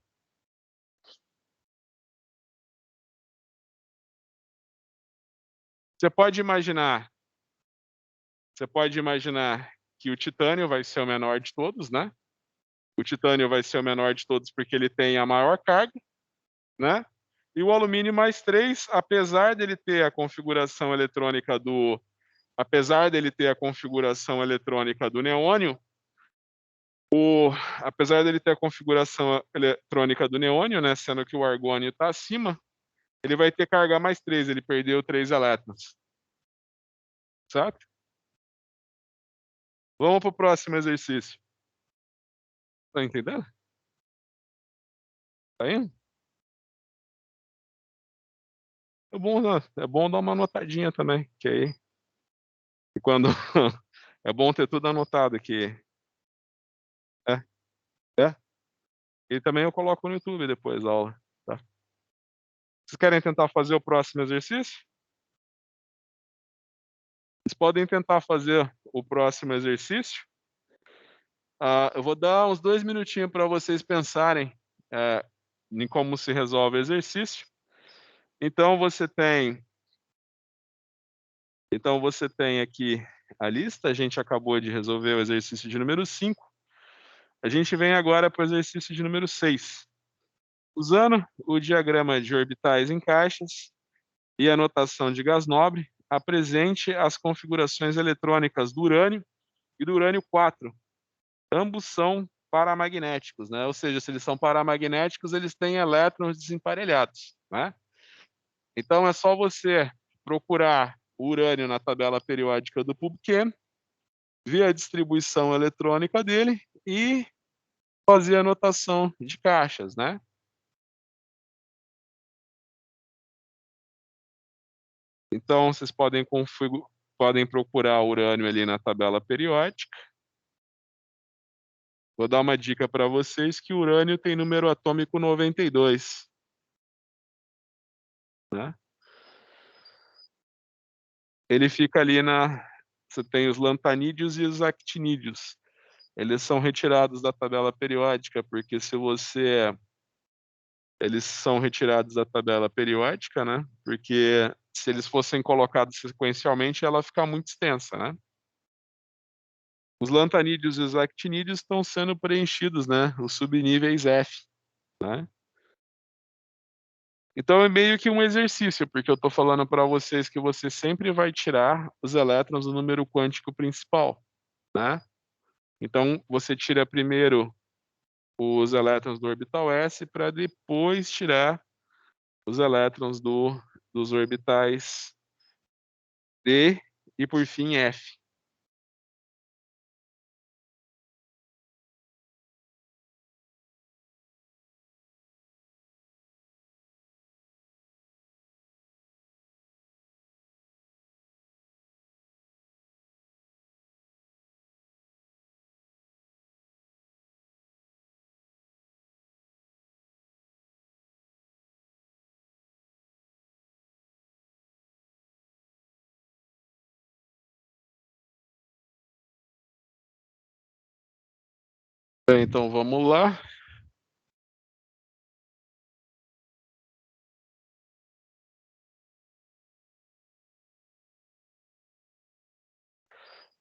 Você pode imaginar que o titânio vai ser o menor de todos, né. O titânio vai ser o menor de todos porque ele tem a maior carga, né? E o alumínio mais 3, apesar dele ter a configuração eletrônica do neônio, né, sendo que o argônio está acima, ele vai ter carga mais 3, ele perdeu 3 elétrons. Certo? Vamos para o próximo exercício. Tá entendendo? Tá indo? É bom dar uma anotadinha também, que aí quando é bom ter tudo anotado aqui. É, é. E também eu coloco no YouTube depois a aula, tá? Vocês querem tentar fazer o próximo exercício? Vocês podem tentar fazer o próximo exercício. Eu vou dar uns 2 minutinhos para vocês pensarem em como se resolve o exercício. Então você tem aqui a lista, a gente acabou de resolver o exercício de número 5. A gente vem agora para o exercício de número 6. Usando o diagrama de orbitais em caixas e a notação de gás nobre, apresente as configurações eletrônicas do urânio e do urânio 4. Ambos são paramagnéticos, né? Ou seja, se eles são paramagnéticos, eles têm elétrons desemparelhados, né? Então é só você procurar o urânio na tabela periódica do PubChem, ver a distribuição eletrônica dele e fazer a notação de caixas, né? Então vocês podem procurar o urânio ali na tabela periódica. Vou dar uma dica para vocês que o urânio tem número atômico 92, né? Ele fica ali você tem os lantanídeos e os actinídeos. Eles são retirados da tabela periódica, porque eles são retirados da tabela periódica, né? Porque se eles fossem colocados sequencialmente, ela fica muito extensa, né? Os lantanídeos e os actinídeos estão sendo preenchidos, né? Os subníveis F, né? Então é meio que um exercício, porque eu estou falando para vocês que você sempre vai tirar os elétrons do número quântico principal, né? Então você tira primeiro os elétrons do orbital S para depois tirar os elétrons dos orbitais D e por fim F. Então vamos lá.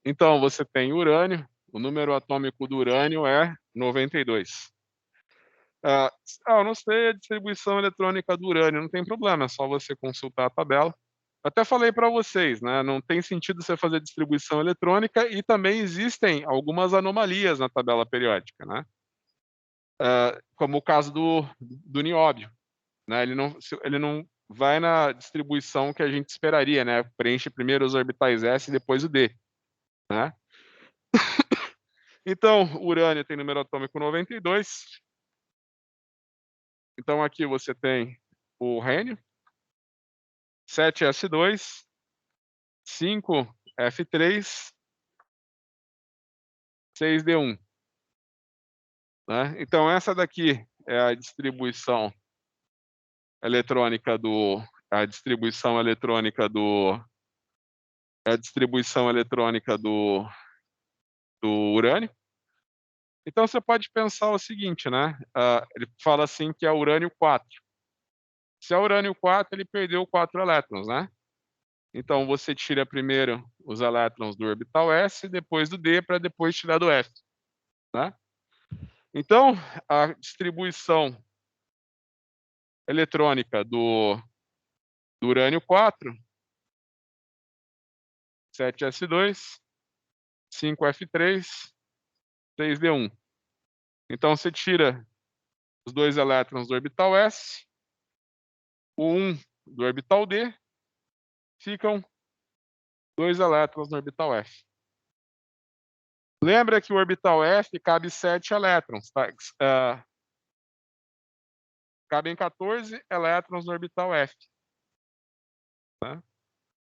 Então você tem urânio, o número atômico do urânio é 92. Eu não sei a distribuição eletrônica do urânio, não tem problema, é só você consultar a tabela. Até falei para vocês, né? Não tem sentido você fazer distribuição eletrônica e também existem algumas anomalias na tabela periódica, né? Como o caso do nióbio, né? Ele não vai na distribuição que a gente esperaria, né? Preenche primeiro os orbitais S e depois o D, né? Então, o urânio tem número atômico 92. Então aqui você tem o rênio, 7s2, 5f3, 6d1. Né? Então essa daqui é a distribuição eletrônica do urânio. Então você pode pensar o seguinte, né? Ele fala assim que é urânio 4. Se é urânio 4, ele perdeu 4 elétrons, né? Então você tira primeiro os elétrons do orbital S, depois do D, para depois tirar do F, né? Então, a distribuição eletrônica do urânio 4, 7s2, 5f3, 6d1. Então você tira os 2 elétrons do orbital s, o 1 do orbital d, ficam 2 elétrons no orbital f. Lembra que o orbital f cabe 7 elétrons, tá? Cabem 14 elétrons no orbital f. Tá?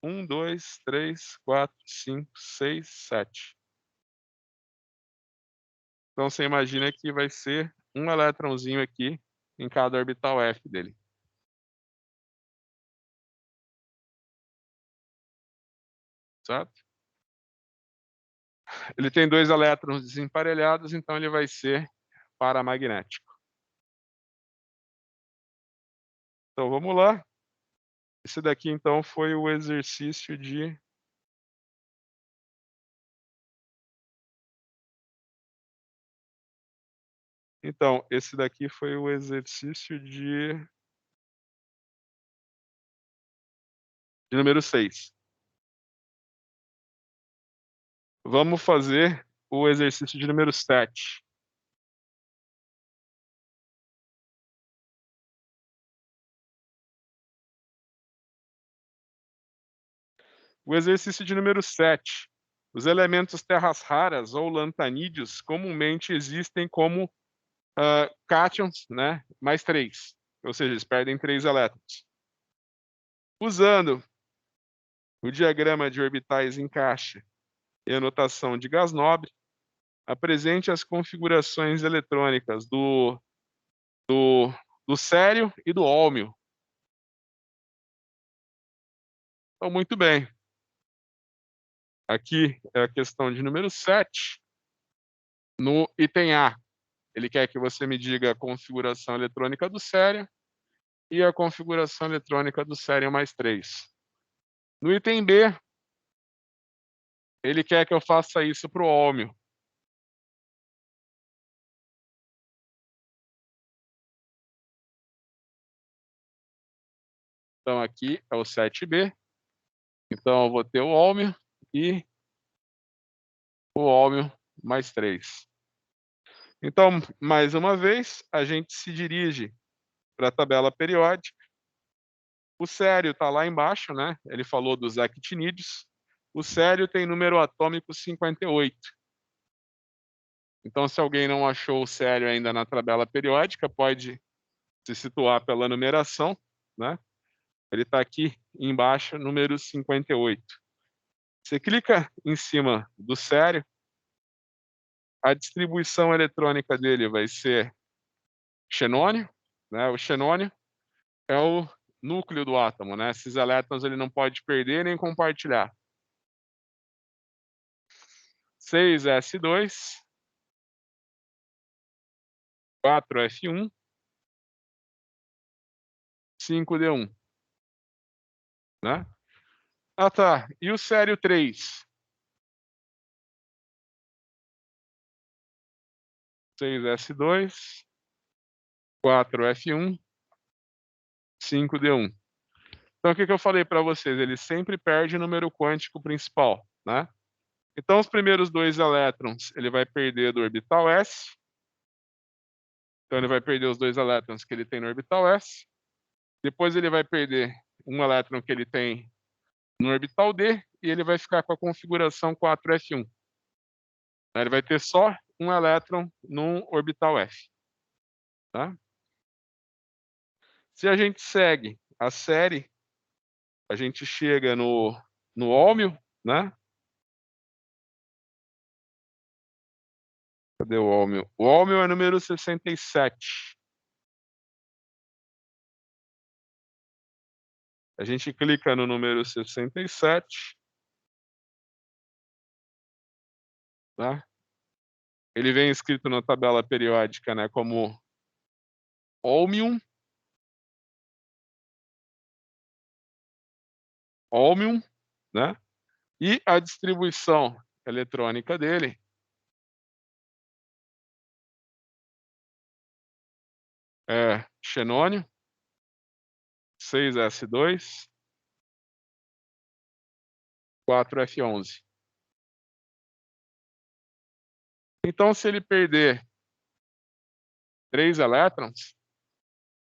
1, 2, 3, 4, 5, 6, 7. Então você imagina que vai ser um elétronzinho aqui em cada orbital f dele. Certo? Ele tem 2 elétrons desemparelhados, então ele vai ser paramagnético. Então vamos lá. Esse daqui então foi o exercício de Então, esse daqui foi o exercício de número 6. Vamos fazer o exercício de número 7. O exercício de número 7. Os elementos terras raras ou lantanídeos comumente existem como cátions, né, mais 3. Ou seja, eles perdem 3 elétrons. Usando o diagrama de orbitais em caixa e a notação de gás nobre, apresente as configurações eletrônicas do cério e do ólmio. Então, muito bem. Aqui é a questão de número 7. No item A, ele quer que você me diga a configuração eletrônica do cério e a configuração eletrônica do cério mais 3. No item B, ele quer que eu faça isso para o ólmio. Então, aqui é o 7B. Então, eu vou ter o ólmio e o ólmio mais 3. Então, mais uma vez, a gente se dirige para a tabela periódica. O cério está lá embaixo, né? Ele falou dos actinídeos. O cério tem número atômico 58. Então, se alguém não achou o cério ainda na tabela periódica, pode se situar pela numeração, né? Ele está aqui embaixo, número 58. Você clica em cima do cério, a distribuição eletrônica dele vai ser xenônio, né? O xenônio é o núcleo do átomo, né? Esses elétrons ele não pode perder nem compartilhar. 6s2, 4f1, 5d1, né? Ah, tá. E o sério 3? 6s2, 4f1, 5d1. Então, o que eu falei para vocês? Ele sempre perde o número quântico principal, né? Então, os primeiros 2 elétrons, ele vai perder do orbital s. Então, ele vai perder os 2 elétrons que ele tem no orbital s. Depois, ele vai perder um elétron que ele tem no orbital d, e ele vai ficar com a configuração 4f1. Ele vai ter só um elétron no orbital f. Tá? Se a gente segue a série, a gente chega no ólmio, né? Cadê o ólmio? O ólmio é número 67. A gente clica no número 67, tá? Ele vem escrito na tabela periódica, né, como ólmium, né? E a distribuição eletrônica dele é xenônio, 6s2, 4f11. Então, se ele perder 3 elétrons,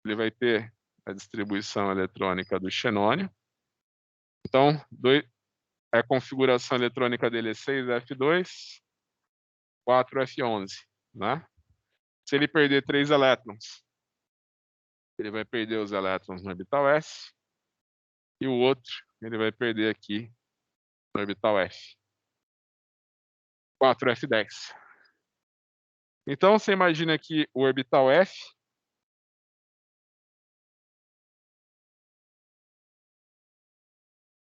ele vai ter a distribuição eletrônica do xenônio. Então, a configuração eletrônica dele é 6f2, 4f11, né? Se ele perder 3 elétrons, ele vai perder os elétrons no orbital s, e o outro ele vai perder aqui no orbital f. 4f10. Então, você imagina que o orbital f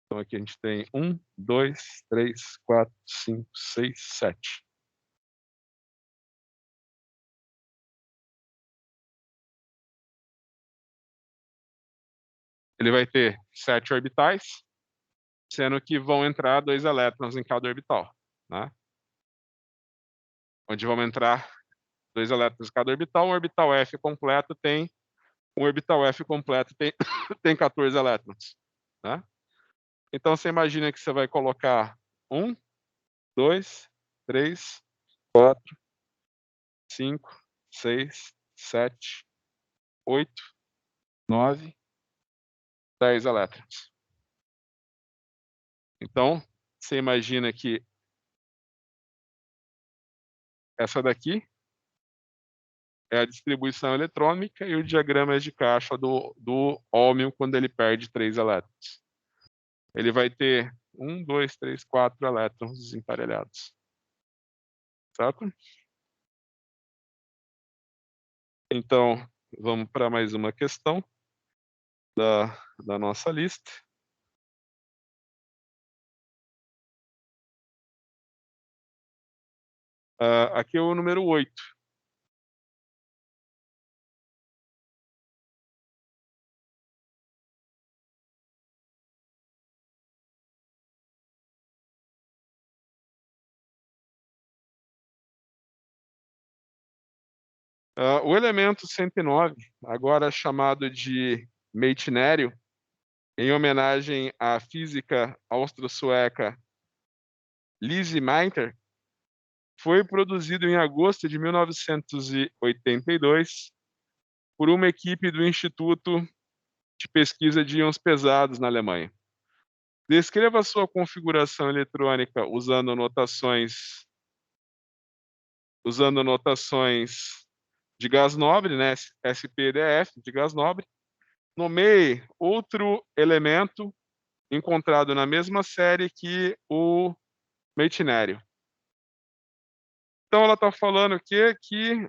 então aqui a gente tem 1, 2, 3, 4, 5, 6, 7. Ele vai ter 7 orbitais, sendo que vão entrar 2 elétrons em cada orbital, né? Onde vão entrar 2 elétrons em cada orbital. Um orbital F completo tem tem 14 elétrons, né? Então você imagina que você vai colocar 1, 2, 3, 4, 5, 6, 7, 8, 9, 10 elétrons. Então, você imagina que essa daqui é a distribuição eletrônica e o diagrama é de caixa do ómio quando ele perde 3 elétrons. Ele vai ter 1, 2, 3, 4 elétrons desemparelhados. Certo? Então, vamos para mais uma questão da nossa lista. Aqui é o número 8. O elemento 109, agora chamado de meitnério, em homenagem à física austro-sueca Lise Meitner, foi produzido em agosto de 1982 por uma equipe do Instituto de Pesquisa de Íons Pesados na Alemanha. Descreva sua configuração eletrônica usando notações de gás nobre, né, SPDF, de gás nobre. Nomeie outro elemento encontrado na mesma série que o meitnério. Então, ela está falando que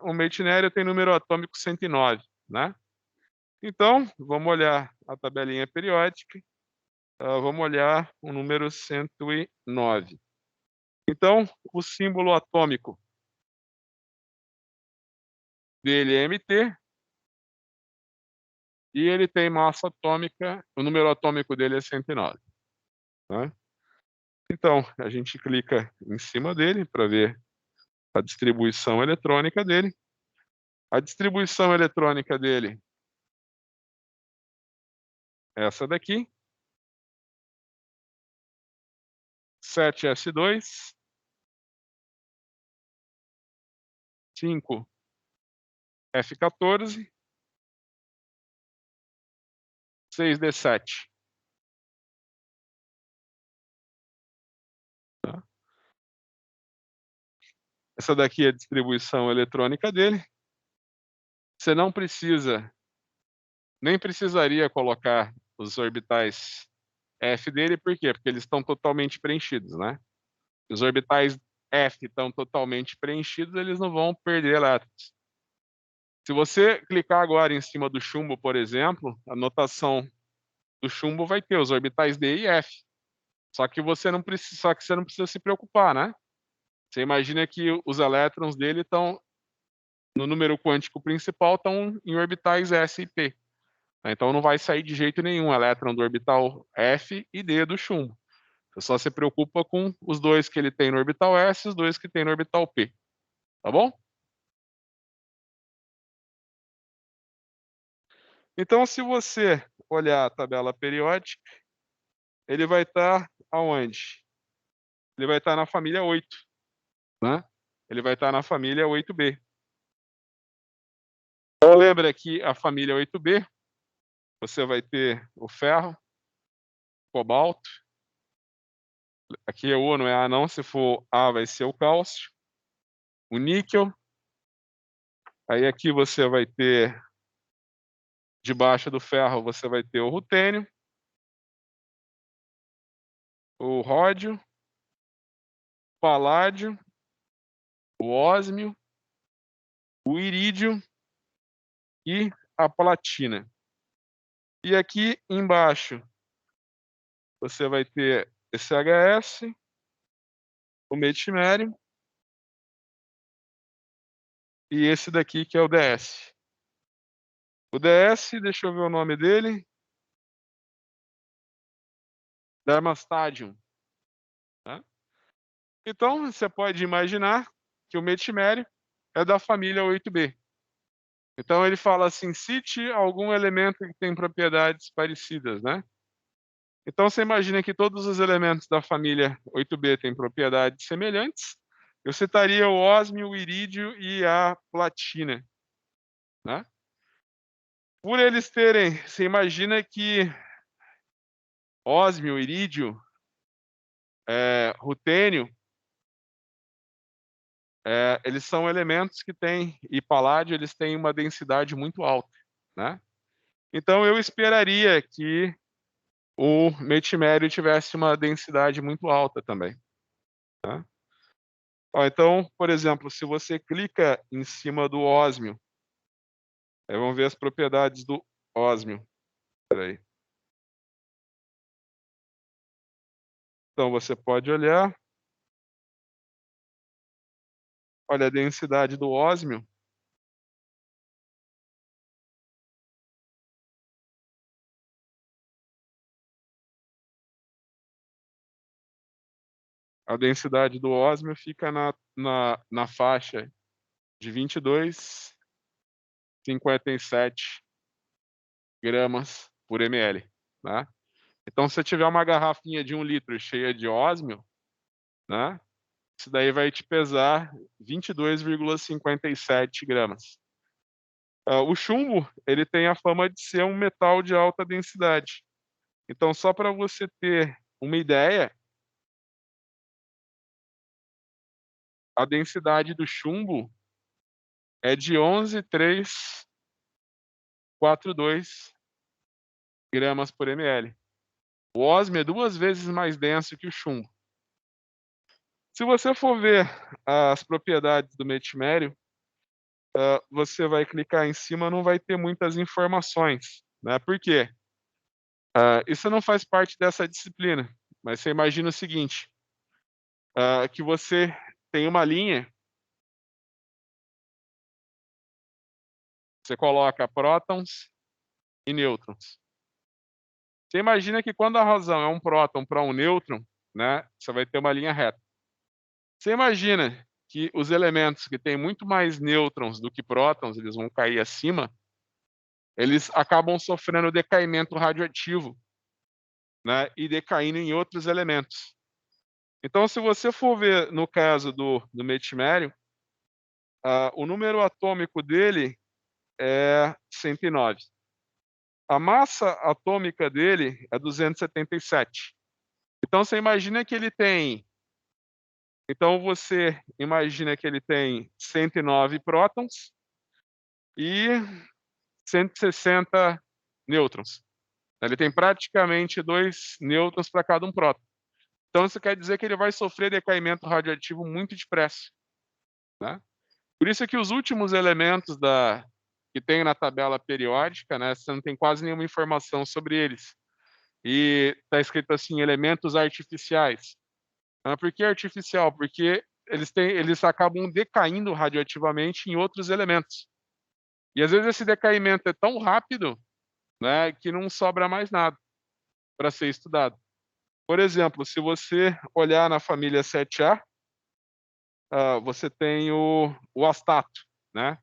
o meitnério tem número atômico 109, né? Então, vamos olhar a tabelinha periódica. Vamos olhar o número 109. Então, o símbolo atômico dele é Mt, e ele tem massa atômica, o número atômico dele é 109. Tá? Então, a gente clica em cima dele para ver a distribuição eletrônica dele. A distribuição eletrônica dele é essa daqui. 7s2, 5f14, 6d7. Tá? Essa daqui é a distribuição eletrônica dele. Você não precisa, nem precisaria colocar os orbitais F dele, por quê? Porque eles estão totalmente preenchidos, né? Os orbitais F estão totalmente preenchidos, eles não vão perder elétrons. Se você clicar agora em cima do chumbo, por exemplo, a notação do chumbo vai ter os orbitais D e F. Só que você não precisa se preocupar, né? Você imagina que os elétrons dele estão no número quântico principal, estão em orbitais S e P. Então não vai sair de jeito nenhum elétron do orbital F e D do chumbo. Você só se preocupa com os dois que ele tem no orbital S e os dois que tem no orbital P. Tá bom? Então, se você olhar a tabela periódica, ele vai estar aonde? Ele vai estar na família 8, né. Ele vai estar na família 8B. Então lembra que a família 8B, você vai ter o ferro, cobalto, aqui é O, não é A não, se for A vai ser o cálcio, o níquel, aí aqui você vai ter, debaixo do ferro, você vai ter o rutênio, o ródio, paládio, o ósmio, o irídio e a platina. E aqui embaixo você vai ter esse HS, o metilmério e esse daqui que é o DS. O DS, deixa eu ver o nome dele, Darmstadtium, tá. Então você pode imaginar que o metilmério é da família 8B. Então ele fala assim: "Cite algum elemento que tem propriedades parecidas", né. Então você imagina que todos os elementos da família 8B têm propriedades semelhantes, eu citaria o ósmio, o irídio e a platina, né. Por eles terem, você imagina que ósmio, irídio, rutênio, eles são elementos que têm, e paládio, eles têm uma densidade muito alta, né. Então eu esperaria que o metilmério tivesse uma densidade muito alta também, tá. Ó, então, por exemplo, se você clica em cima do ósmio, vamos ver as propriedades do ósmio. Espera aí. Então você pode olhar, olha a densidade do ósmio, a densidade do ósmio fica na faixa de 22,57 gramas por ml, né. Então se você tiver uma garrafinha de 1 litro cheia de ósmio, né, isso daí vai te pesar 22,57 gramas. O chumbo, ele tem a fama de ser um metal de alta densidade. Então só para você ter uma ideia, a densidade do chumbo é de 11,342 gramas por ml. O ósmio é 2 vezes mais denso que o chumbo. Se você for ver as propriedades do metilmério, você vai clicar em cima, não vai ter muitas informações, né, por quê? Isso não faz parte dessa disciplina, mas você imagina o seguinte, que você tem uma linha, você coloca prótons e nêutrons. Você imagina que quando a razão é um próton para um nêutron, né, você vai ter uma linha reta. Você imagina que os elementos que têm muito mais nêutrons do que prótons, eles vão cair acima, eles acabam sofrendo decaimento radioativo, né, e decaindo em outros elementos. Então, se você for ver no caso do metilmério, o número atômico dele é 109. A massa atômica dele é 277. Então você imagina que ele tem então você imagina que ele tem 109 prótons e 160 nêutrons. Ele tem praticamente 2 nêutrons para cada um próton. Então isso quer dizer que ele vai sofrer decaimento radioativo muito depressa, né. Por isso que os últimos elementos que tem na tabela periódica, né, você não tem quase nenhuma informação sobre eles. E está escrito assim: "Elementos artificiais". Por que artificial? Porque eles acabam decaindo radioativamente em outros elementos. E às vezes esse decaimento é tão rápido, né, que não sobra mais nada para ser estudado. Por exemplo, se você olhar na família 7A, você tem o astato, né.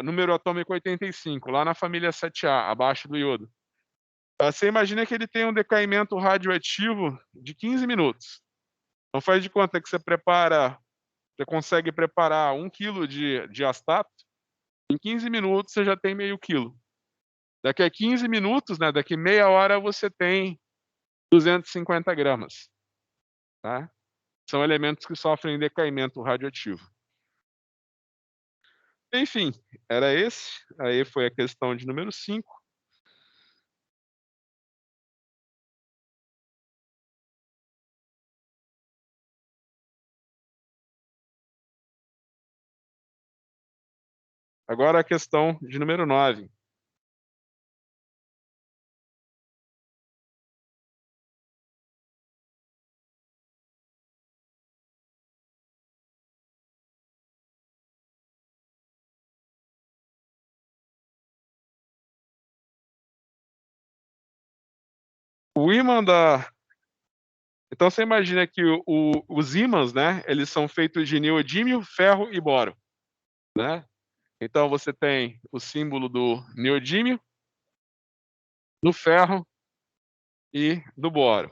número atômico 85, lá na família 7A, abaixo do iodo. Você imagina que ele tem um decaimento radioativo de 15 minutos. Então faz de conta que você consegue preparar 1 quilo de astato, em 15 minutos você já tem meio quilo. Daqui a 15 minutos, né, daqui meia hora você tem 250 gramas, tá. São elementos que sofrem decaimento radioativo. Enfim, era esse, aí foi a questão de número 5. Agora a questão de número 9. O ímã da Então você imagina que os ímãs, né, eles são feitos de neodímio, ferro e boro, né. Então você tem o símbolo do neodímio, do ferro e do boro.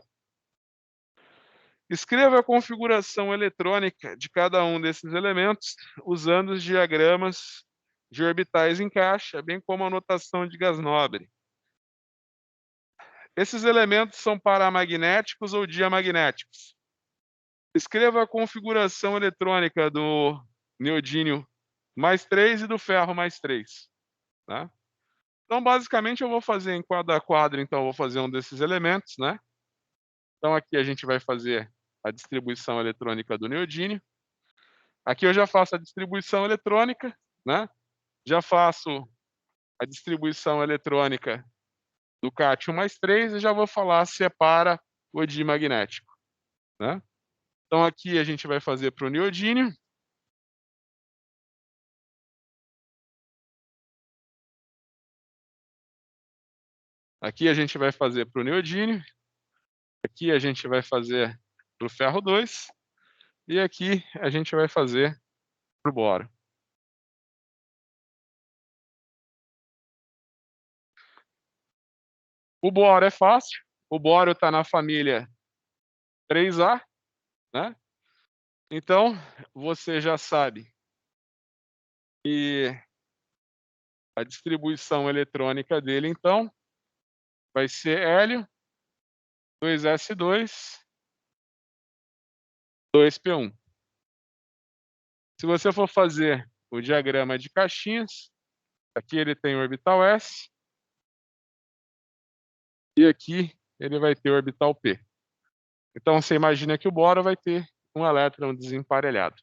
Escreva a configuração eletrônica de cada um desses elementos usando os diagramas de orbitais em caixa, bem como a notação de gás nobre. Esses elementos são paramagnéticos ou diamagnéticos. Escreva a configuração eletrônica do neodímio +3 e do ferro +3, tá. Então, basicamente, eu vou fazer em quadro a quadro, então, eu vou fazer um desses elementos, né. Então aqui a gente vai fazer a distribuição eletrônica do neodímio. Aqui eu já faço a distribuição eletrônica, né, já faço a distribuição eletrônica do cátion +3 e já vou falar se é para ou dimagnético, né. Então aqui a gente vai fazer para o neodímio. Aqui a gente vai fazer para o neodímio. Aqui a gente vai fazer para o ferro 2 e aqui a gente vai fazer para o boro. O boro é fácil, o boro está na família 3A, né, então você já sabe que a distribuição eletrônica dele, então, vai ser hélio, 2s2, 2p1. Se você for fazer o diagrama de caixinhas, aqui ele tem o orbital s, e aqui ele vai ter o orbital p. Então você imagina que o boro vai ter um elétron desemparelhado.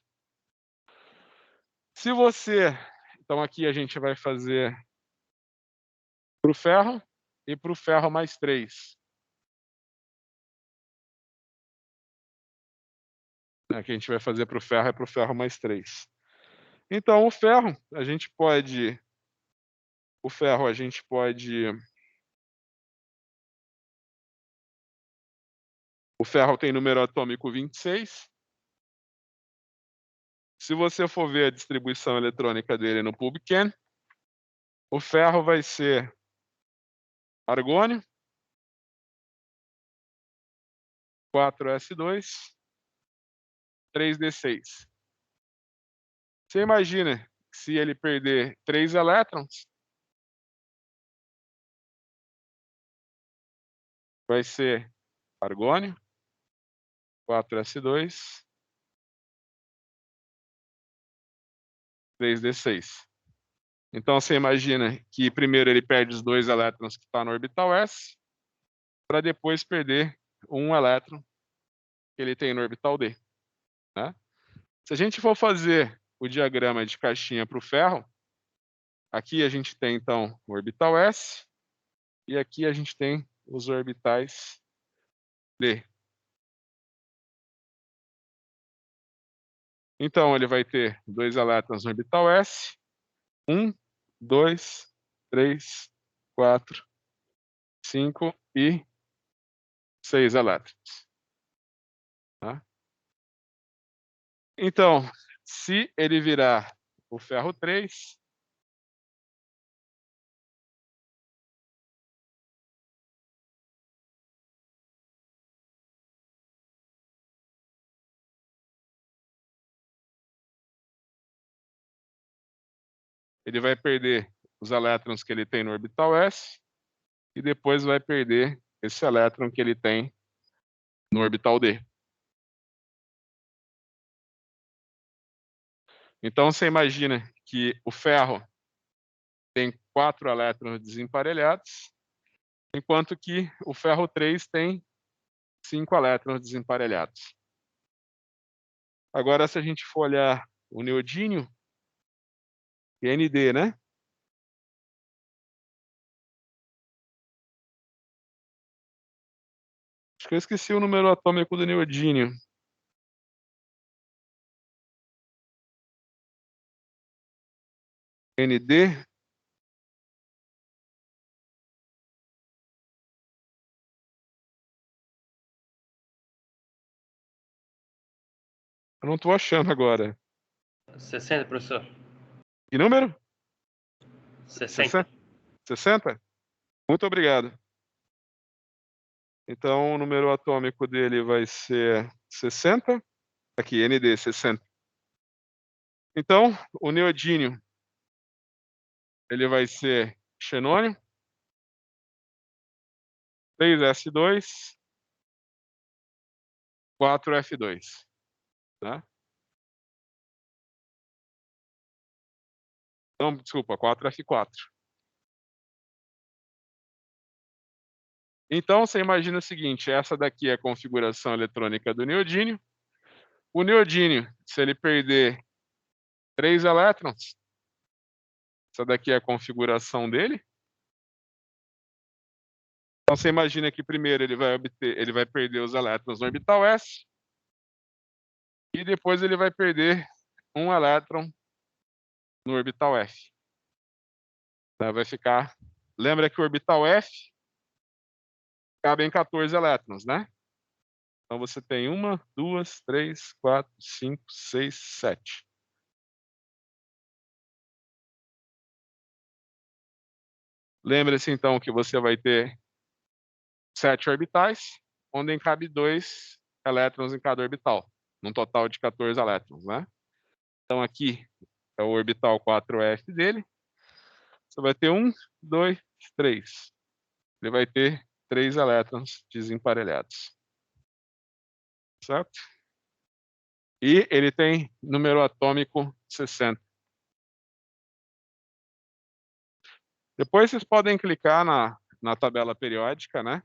Se você Então aqui a gente vai fazer para o ferro e para o ferro +3. Aqui a gente vai fazer para o ferro e para o ferro +3. Então o ferro a gente pode O ferro tem número atômico 26. Se você for ver a distribuição eletrônica dele no PubChem, o ferro vai ser argônio, 4s2, 3d6. Você imagina que se ele perder 3 elétrons, vai ser argônio, 4s2, 3d6. Então você imagina que primeiro ele perde os 2 elétrons que está no orbital s, para depois perder 1 elétron que ele tem no orbital d, né. Se a gente for fazer o diagrama de caixinha para o ferro, aqui a gente tem então o orbital s, e aqui a gente tem os orbitais d. Então ele vai ter 2 elétrons no orbital s, 1, 2, 3, 4, 5 e 6 elétrons, tá. Então, se ele virar o ferro 3, ele vai perder os elétrons que ele tem no orbital s e depois vai perder esse elétron que ele tem no orbital d. Então, você imagina que o ferro tem 4 elétrons desemparelhados, enquanto que o ferro 3 tem 5 elétrons desemparelhados. Agora, se a gente for olhar o neodímio, Nd, né? Acho que eu esqueci o número atômico do neodímio. Nd. Eu não estou achando agora. 60, professor. Que número? 60. 60? Muito obrigado. Então, o número atômico dele vai ser 60. Aqui, Nd, 60. Então, o neodímio, ele vai ser xenônio, 3s2, 4f2. Tá? Não, desculpa, 4f4. Então, você imagina o seguinte, essa daqui é a configuração eletrônica do neodímio. O neodímio, se ele perder 3 elétrons, essa daqui é a configuração dele. Então, você imagina que primeiro ele vai perder os elétrons no orbital s, e depois ele vai perder um elétron no orbital f. Então, vai ficar... Lembra que o orbital f cabe em 14 elétrons, né? Então, você tem 1, 2, 3, 4, 5, 6, 7. Lembre-se, então, que você vai ter 7 orbitais, onde cabe 2 elétrons em cada orbital, num total de 14 elétrons, né? Então, aqui é o orbital 4f dele. Você vai ter 1, 2, 3. Ele vai ter 3 elétrons desemparelhados. Certo? E ele tem número atômico 60. Depois vocês podem clicar na tabela periódica, né?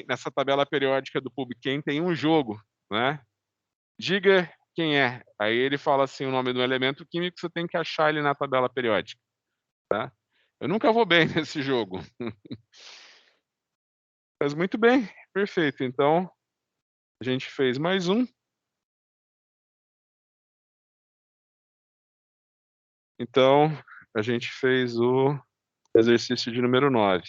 Nessa tabela periódica do PubChem tem um jogo, né? Diga quem é. Aí ele fala assim o nome do elemento químico, você tem que achar ele na tabela periódica, tá? Eu nunca vou bem nesse jogo. Mas muito bem, perfeito. Então, a gente fez mais um. Então, a gente fez o exercício de número 9.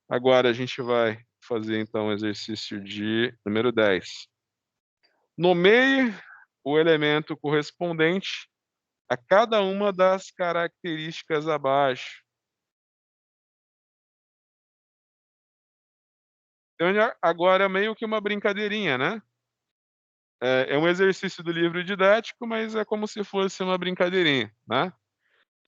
Agora a gente vai fazer, então, o exercício de número 10. Nomeie o elemento correspondente a cada uma das características abaixo. Então, agora é meio que uma brincadeirinha, né? É um exercício do livro didático, mas é como se fosse uma brincadeirinha, né?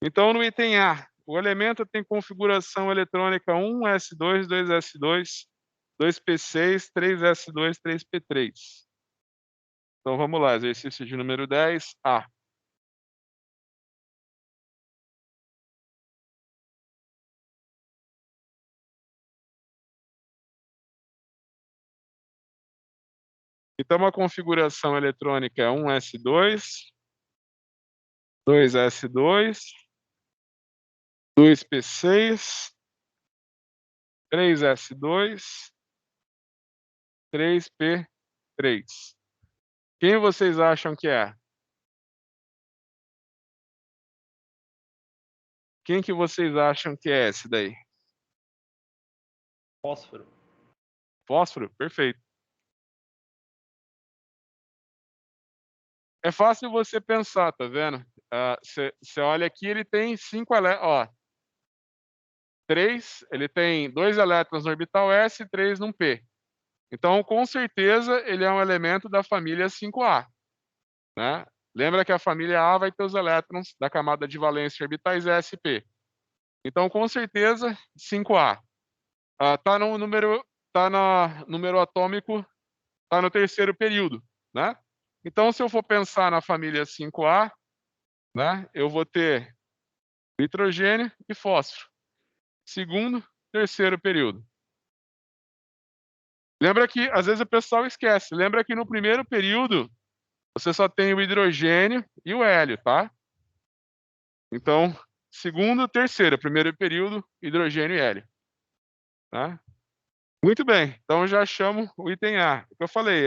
Então, no item A, o elemento tem configuração eletrônica 1s2, 2s2, 2p6, 3s2, 3p3. Então, vamos lá, exercício de número 10, A. Então, a configuração eletrônica é 1s2, 2s2, 2p6, 3s2, 3p3. Quem vocês acham que é? Quem que vocês acham que é esse daí? Fósforo. Fósforo? Perfeito. É fácil você pensar, tá vendo? Você olha aqui, ele tem 5 elétrons, ó. 3, ele tem 2 elétrons no orbital s e 3 no p. Então, com certeza, ele é um elemento da família 5A, né? Lembra que a família A vai ter os elétrons da camada de valência orbitais sp. Então, com certeza, 5A. Está no número atômico, está no terceiro período, né? Então, se eu for pensar na família 5A, né, eu vou ter nitrogênio e fósforo. Segundo, terceiro período. Lembra que, às vezes, o pessoal esquece. Lembra que no primeiro período, você só tem o hidrogênio e o hélio, tá? Então, segundo, terceiro, primeiro período, hidrogênio e hélio. Tá? Muito bem, então já chamo o item A. O que eu falei,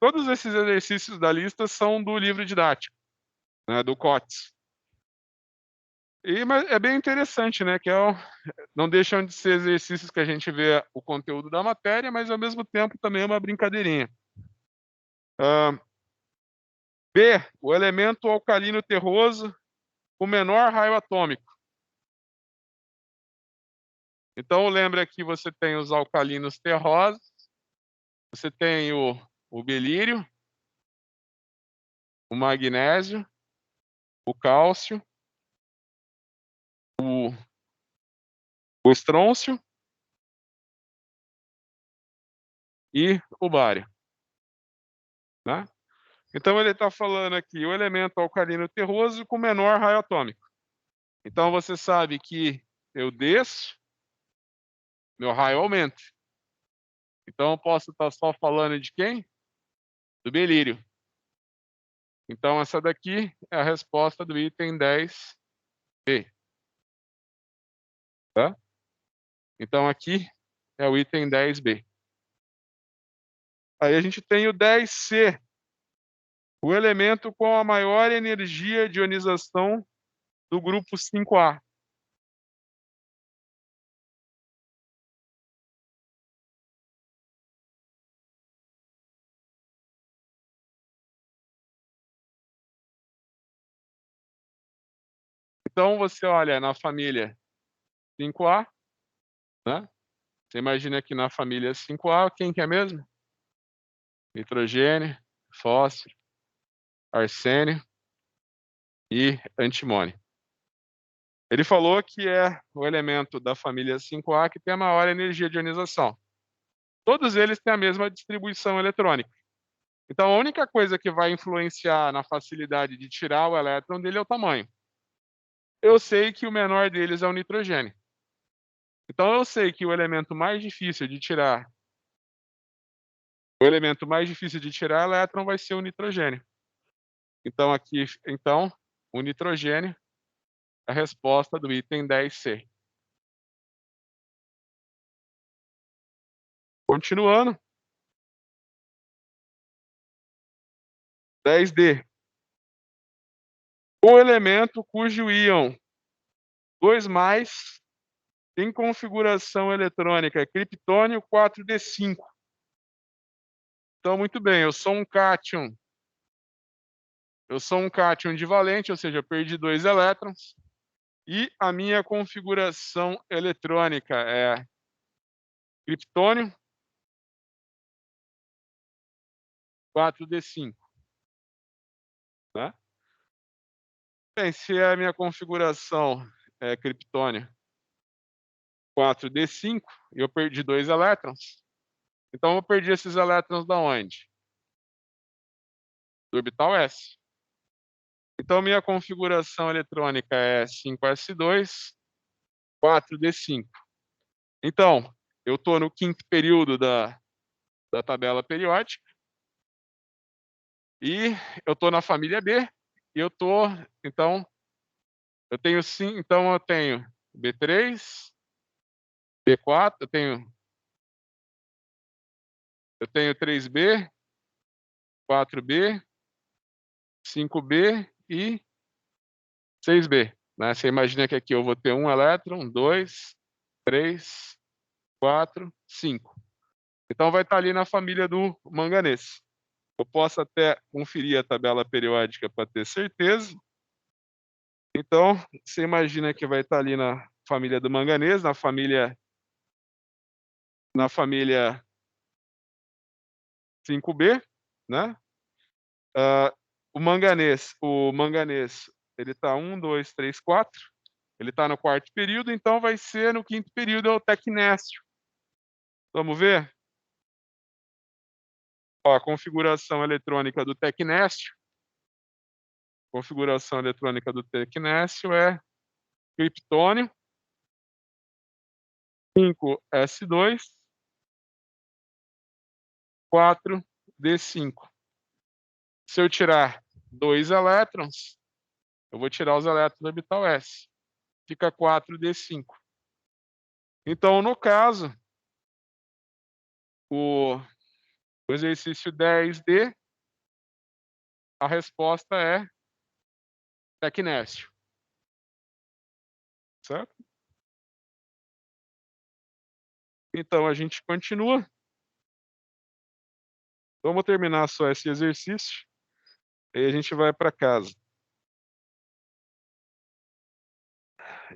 todos esses exercícios da lista são do livro didático, né, do COTS. Mas é bem interessante, né, não deixam de ser exercícios que a gente vê o conteúdo da matéria, mas ao mesmo tempo também é uma brincadeirinha. B, o elemento alcalino terroso com menor raio atômico. Então, lembra que você tem os alcalinos terrosos, você tem o belírio, o magnésio, o cálcio, o estrôncio e o bário. Né? Então, ele está falando aqui o elemento alcalino terroso com menor raio atômico. Então, você sabe que eu desço, meu raio aumenta. Então, eu posso estar só falando de quem? Do belírio. Então, essa daqui é a resposta do item 10B. Tá? Então, aqui é o item 10B. Aí a gente tem o 10C, o elemento com a maior energia de ionização do grupo 5A. Então, você olha na família 5A, né? Você imagina que na família 5A, quem que é mesmo? Nitrogênio, fósforo, arsênio e antimônio. Ele falou que é o elemento da família 5A que tem a maior energia de ionização. Todos eles têm a mesma distribuição eletrônica. Então, a única coisa que vai influenciar na facilidade de tirar o elétron dele é o tamanho. Eu sei que o menor deles é o nitrogênio. Então, eu sei que o elemento mais difícil de tirar elétron vai ser o nitrogênio. Então, o nitrogênio é a resposta do item 10C. Continuando. 10D. O elemento cujo íon 2+, tem configuração eletrônica criptônio 4d5. Então, muito bem, eu sou um cátion. Eu sou um cátion divalente, ou seja, eu perdi 2 elétrons. E a minha configuração eletrônica é criptônio 4d5. Né? Bem, se a minha configuração é criptônio 4d5 e eu perdi 2 elétrons, então eu perdi esses elétrons da onde? Do orbital S. Então, minha configuração eletrônica é 5s2, 4d5. Então, eu estou no quinto período da tabela periódica e eu estou na família B e então, eu tenho B3, B4, eu tenho 3B, 4B, 5B e 6B. Né? Você imagina que aqui eu vou ter um elétron, 2, 3, 4, 5. Então vai estar ali na família do manganês. Eu posso até conferir a tabela periódica para ter certeza. Então, você imagina que vai estar ali na família do manganês, na família 5B, né? o manganês, ele está 1, 2, 3, 4. Ele está no quarto período, então vai ser no quinto período é o tecnécio. Vamos ver? Ó, a configuração eletrônica do tecnécio. Configuração eletrônica do tecnécio é criptônio 5s2 4d5. Se eu tirar 2 elétrons, eu vou tirar os elétrons do orbital s. Fica 4d5. Então, no caso, o exercício 10D, a resposta é tecnécio. Certo? Então, a gente continua. Vamos terminar só esse exercício. E a gente vai para casa.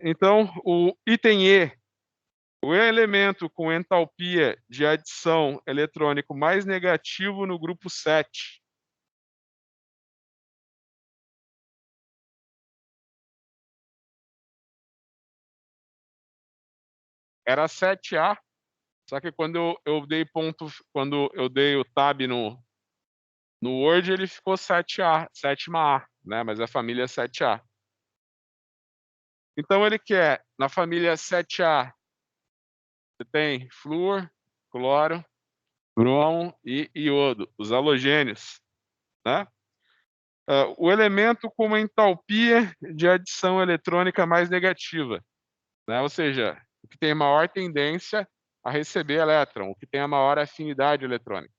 Então, o item E, o elemento com entalpia de adição eletrônico mais negativo no grupo 7. Era 7A, só que quando eu dei ponto, quando eu dei o tab no Word, ele ficou 7A, sétima A, né? Mas a família é 7A. Então ele quer, na família 7A, você tem flúor, cloro, brom e iodo, os halogênios, né? O elemento com uma entalpia de adição eletrônica mais negativa, né? Ou seja, o que tem maior tendência a receber elétron, o que tem a maior afinidade eletrônica.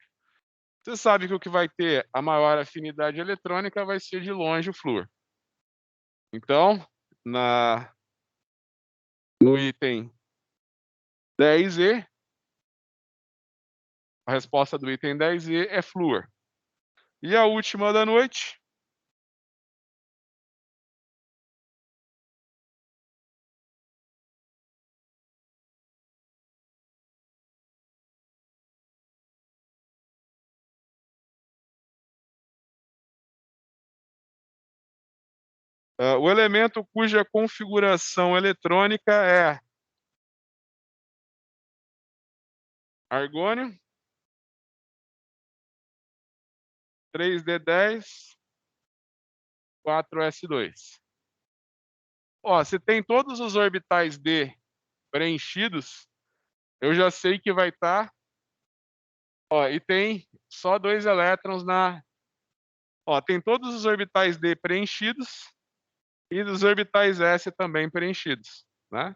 Você sabe que o que vai ter a maior afinidade eletrônica vai ser de longe o flúor. Então, no item 10E, a resposta do item 10E é flúor. E a última da noite, o elemento cuja configuração eletrônica é argônio, 3d10, 4s2. Ó, se tem todos os orbitais D preenchidos, eu já sei que vai estar. Ó, e tem só 2 elétrons na. Ó, tem todos os orbitais D preenchidos e os orbitais S também preenchidos, né?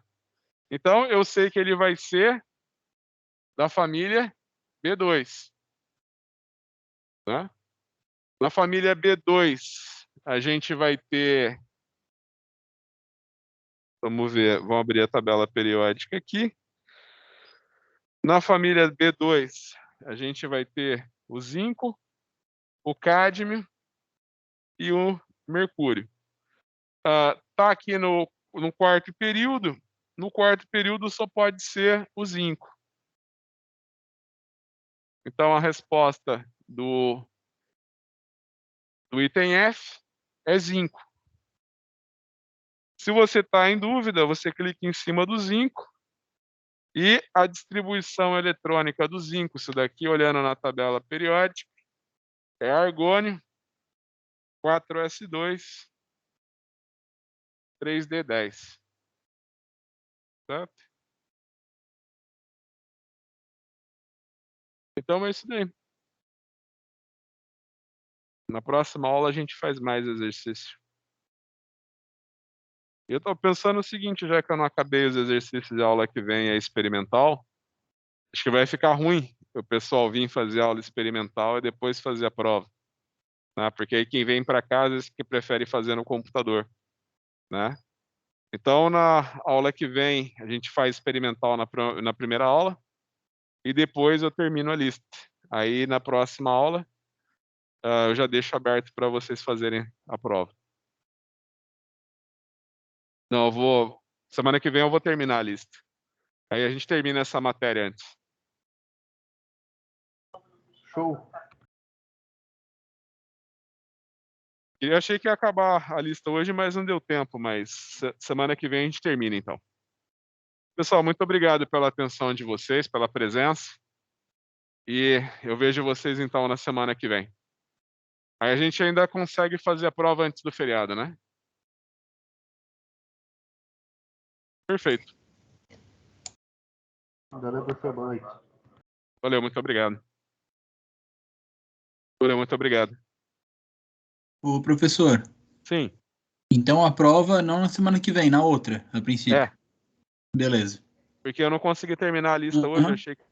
Então, eu sei que ele vai ser da família B2, né? Na família B2, a gente vai ter. Vamos ver, vamos abrir a tabela periódica aqui. Na família B2, a gente vai ter o zinco, o cádmio e o mercúrio. Tá aqui no quarto período. No quarto período só pode ser o zinco. Então a resposta do item F é zinco. Se você está em dúvida, você clica em cima do zinco e a distribuição eletrônica do zinco, isso daqui olhando na tabela periódica, é argônio, 4s2, 3d10. Certo? Então é isso daí. Na próxima aula a gente faz mais exercício. Eu estou pensando o seguinte, já que eu não acabei os exercícios de aula que vem é experimental, acho que vai ficar ruim o pessoal vir fazer aula experimental e depois fazer a prova, né? Porque aí quem vem para cá às vezes que prefere fazer no computador, né? Então na aula que vem a gente faz experimental na primeira aula e depois eu termino a lista. Aí na próxima aula eu já deixo aberto para vocês fazerem a prova. Não, semana que vem eu vou terminar a lista. Aí a gente termina essa matéria antes. Show. Eu achei que ia acabar a lista hoje, mas não deu tempo, mas semana que vem a gente termina, então. Pessoal, muito obrigado pela atenção de vocês, pela presença, e eu vejo vocês, então, na semana que vem. Aí a gente ainda consegue fazer a prova antes do feriado, né? Perfeito. Valeu, professor. Boa noite. Valeu, muito obrigado. Valeu, muito obrigado. Ô, professor, Sim, então a prova não na semana que vem, na outra, a princípio. é, Beleza. porque eu não consegui terminar a lista hoje, eu Aham. achei que